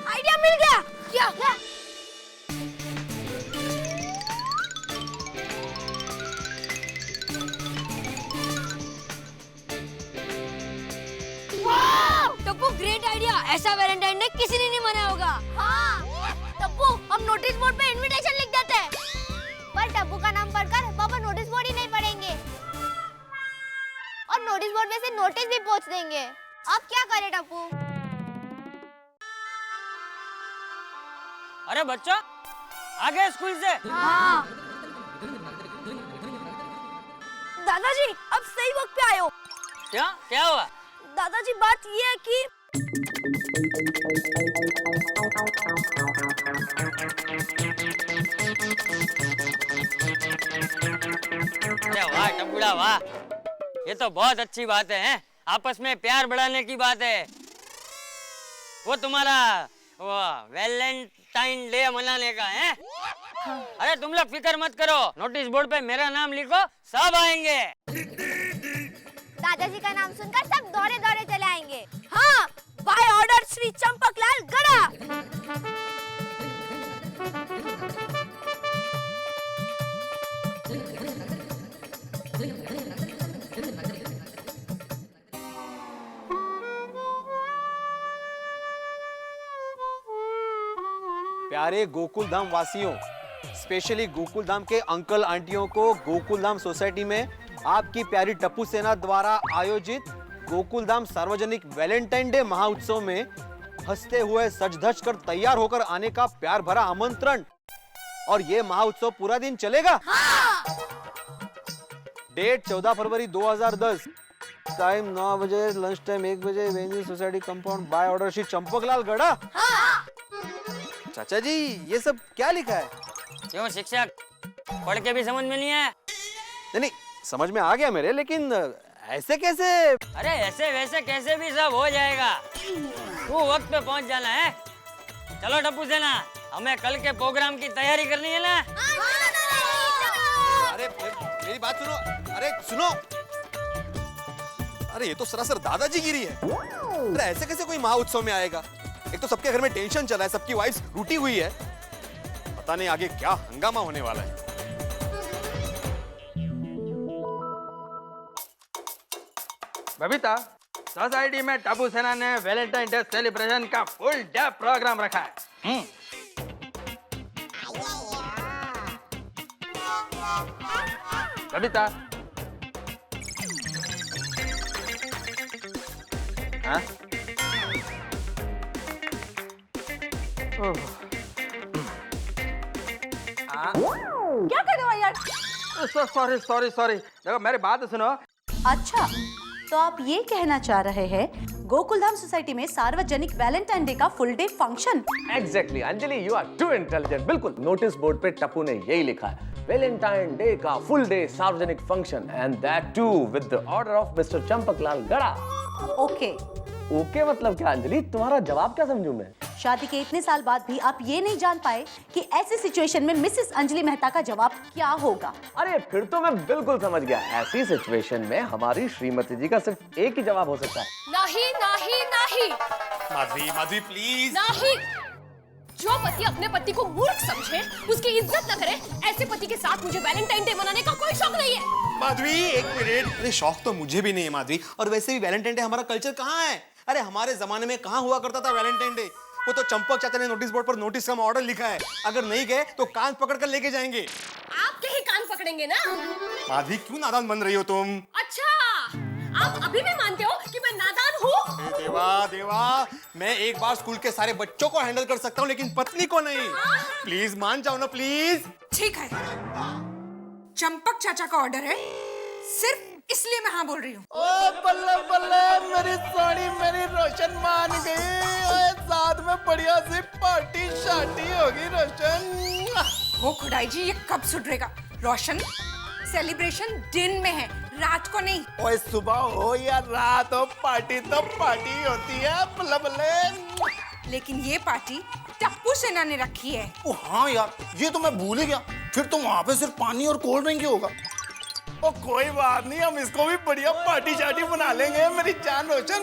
आइडिया मिल गया। क्या? Tappu, great idea. ऐसा वैलेंटाइन डे किसी ने नहीं मनाया होगा। हाँ। टप्पू, हम नोटिस बोर्ड पे इनविटेशन लिख देते हैं। पर टप्पू का नाम पढ़कर पापा नोटिस बोर्ड ही नहीं पढ़ेंगे और नोटिस बोर्ड में से नोटिस भी पोंछ देंगे। अब क्या करें टप्पू? अरे बच्चा, आ गए स्कूल से? हाँ। दादाजी, अब सही वक्त पे आए हो। क्या हुआ? दादाजी, बात ये है कि अरे वाह टबुड़ा वाह, ये तो बहुत अच्छी बात है। आपस में प्यार बढ़ाने की बात है। वो तुम्हारा वैलेंटाइन डे मनाने का है। अरे तुम लोग फिक्र मत करो, नोटिस बोर्ड पे मेरा नाम लिखो, सब आएंगे। दादाजी का नाम सुनकर सब दौड़े दौड़े चले आएंगे। हाँ, बाय ऑर्डर श्री चंपकलाल गड़ा। प्यारे गोकुल धाम वासियों, स्पेशली गोकुल धाम के अंकल आंटियों को गोकुल धाम सोसाइटी में आपकी प्यारी टप्पू सेना द्वारा आयोजित गोकुल धाम सार्वजनिक वैलेंटाइन डे महाउत्सव में हंसते हुए सज धज कर तैयार होकर आने का प्यार भरा आमंत्रण। और ये महाउत्सव पूरा दिन चलेगा। डेट 14 फरवरी 2010, टाइम 9 बजे, लंच टाइम 1 बजे, venue society compound, by order Shri Champaklal Gada. चाचा जी, ये सब क्या लिखा है? क्यों शिक्षक, पढ़ के भी समझ में नहीं है? नहीं, समझ में आ गया मेरे, लेकिन ऐसे कैसे? अरे ऐसे वैसे कैसे भी सब हो जाएगा। तू वक्त पे पहुंच जाना है। चलो टप्पू सेना, हमें कल के प्रोग्राम की तैयारी करनी है ना। अरे मेरी बात सुनो। अरे सुनो, अरे ये तो सरासर दादाजीगिरी है। अरे ऐसे कैसे कोई महाउत्सव में आएगा? एक तो सबके घर में टेंशन चला है, सबकी वाइफ्स रूठी हुई है, पता नहीं आगे क्या हंगामा होने वाला है। बबीता, सोसाइटी में टप्पू सेना ने वैलेंटाइन डे सेलिब्रेशन का फुल डे प्रोग्राम रखा है। बबीता, हाँ? क्या कर रहे हो यार? सॉरी। देखो मेरी बात सुनो। अच्छा, तो आप ये कहना चाह रहे हैं गोकुलधाम सोसाइटी में सार्वजनिक वैलेंटाइन डे का full day function? Exactly Anjali, you are too intelligent. बिल्कुल, नोटिस बोर्ड पे टप्पू ने यही लिखा है, वैलेंटाइन डे का फुल डे सार्वजनिक function, and that too with the order of mister Champaklal Gada. Okay मतलब क्या अंजलि, तुम्हारा जवाब क्या समझूं मैं? शादी के इतने साल बाद भी आप ये नहीं जान पाए कि ऐसी सिचुएशन में मिसेस अंजलि मेहता का जवाब क्या होगा? अरे फिर तो मैं बिल्कुल समझ गया। ऐसी सिचुएशन में हमारी श्रीमती जी का सिर्फ एक ही जवाब हो सकता है। नहीं नहीं नहीं माधवी प्लीज। नहीं, जो पति अपने पति को मूर्ख समझे, उसकी इज्जत न करे, ऐसे पति के साथ मुझे वैलेंटाइन डे मनाने का कोई शौक नहीं है। माधवी एक मिनट, अरे शौक तो मुझे भी नहीं है माधवी, और वैसे भी वैलेंटाइन डे हमारा कल्चर कहाँ है? अरे हमारे जमाने में कहाँ हुआ करता था वैलेंटाइन डे? वो तो चंपक चाचा ने नोटिस बोर्ड पर नोटिस का ऑर्डर लिखा है, अगर नहीं गए तो कान पकड़ कर लेके जाएंगे। आपके ही कान पकड़ेंगे ना। माधवी क्यों नादान बन रही हो तुम? अच्छा, आप अभी भी मानते हो कि मैं नादान हूँ? देवा देवा, मैं एक बार स्कूल के सारे बच्चों को हैंडल कर सकता हूँ लेकिन पत्नी को नहीं। प्लीज मान जाओ ना प्लीज। ठीक है, चंपक चाचा का ऑर्डर है, सिर्फ इसलिए मैं हाँ बोल रही हूँ। ओ बल्ले बल्ले, मेरी सोनी मेरी रोशन मान गई। ओए साथ में बढ़िया सी पार्टी शार्टी होगी रोशन। हो खुदाई जी, ये कब सुधरेगा? रोशन, सेलिब्रेशन दिन में है, रात को नहीं। ओए सुबह हो या रात हो, पार्टी तो पार्टी होती है। बल्ले बल्ले। लेकिन ये पार्टी टप्पू सेना ने रखी है। ओ हाँ यार, ये तो मैं भूल ही गया। फिर तो वहाँ पे सिर्फ पानी और कोल्ड ड्रिंक ही होगा। ओ कोई बात नहीं, हम इसको भी बढ़िया पार्टी शार्टी बना लेंगे मेरी जान रोशन।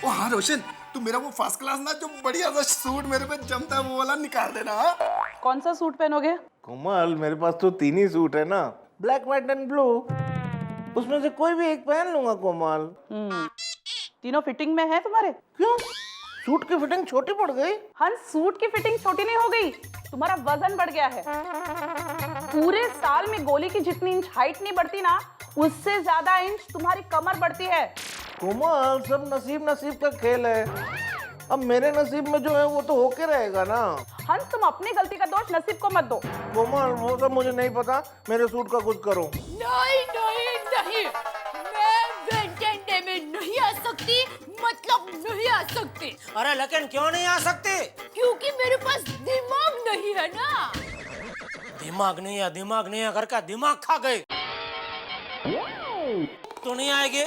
ओ हाँ रोशन, तू मेरा वो फर्स्ट क्लास ना जो बढ़िया सा सूट मेरे पे जमता है वो वाला निकाल देना। कौन सा सूट पहनोगे? कोमल, मेरे पास तो 3 ही सूट है ना, ब्लैक, व्हाइट एंड ब्लू। उसमें से कोई भी एक पहन लूंगा कोमल। तीनों फिटिंग में है तुम्हारे? क्यों? सूट की फिटिंग छोटी पड़ गई? हंस, सूट की फिटिंग छोटी नहीं हो गई, तुम्हारा वजन बढ़ गया है। पूरे साल में गोली की जितनी इंच हाइट नहीं बढ़ती ना, उससे ज्यादा इंच तुम्हारी कमर बढ़ती है। कोमल, सब नसीब नसीब का खेल है। अब मेरे नसीब में जो है वो तो होके रहेगा ना। हंस, तुम अपनी गलती का दोष नसीब को मत दो। कोमल, वो सब मुझे नहीं पता, मेरे सूट का कुछ करो। नहीं नहीं नहीं, मैं वैलेंटाइन डे में नहीं आ सकती, मतलब नहीं आ सकती। अरे लेकिन क्यों नहीं आ सकती? क्योंकि मेरे पास दिमाग नहीं है ना। दिमाग नहीं है करके दिमाग खा गई। तू नहीं आएगी?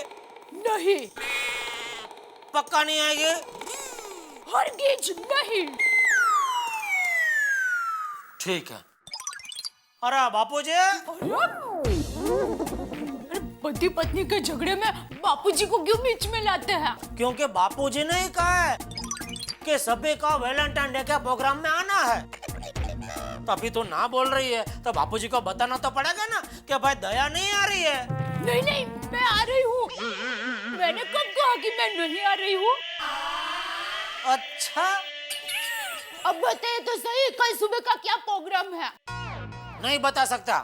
नहीं। पक्का नहीं आएगी? हरगिज नहीं। ठीक है। अरे बापूजी, पति पत्नी के झगड़े में बापूजी को क्यों बीच में लाते हैं? क्योंकि बापूजी ने ही कहा है कि सभी का वैलेंटाइन डे के प्रोग्राम में आना है। तभी तो ना बोल रही है, तो बापूजी को बताना तो पड़ेगा ना कि भाई दया नहीं आ रही है। नहीं नहीं, मैं आ रही हूँ। मैंने कब कहा कि मैं नहीं आ रही हूँ? अच्छा, अब बताइए तो सही, कल सुबह का क्या प्रोग्राम है? नहीं बता सकता।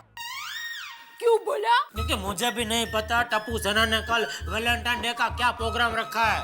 क्यों बोला? क्योंकि मुझे भी नहीं पता टप्पू सेना ने कल वैलेंटाइन डे का क्या प्रोग्राम रखा है।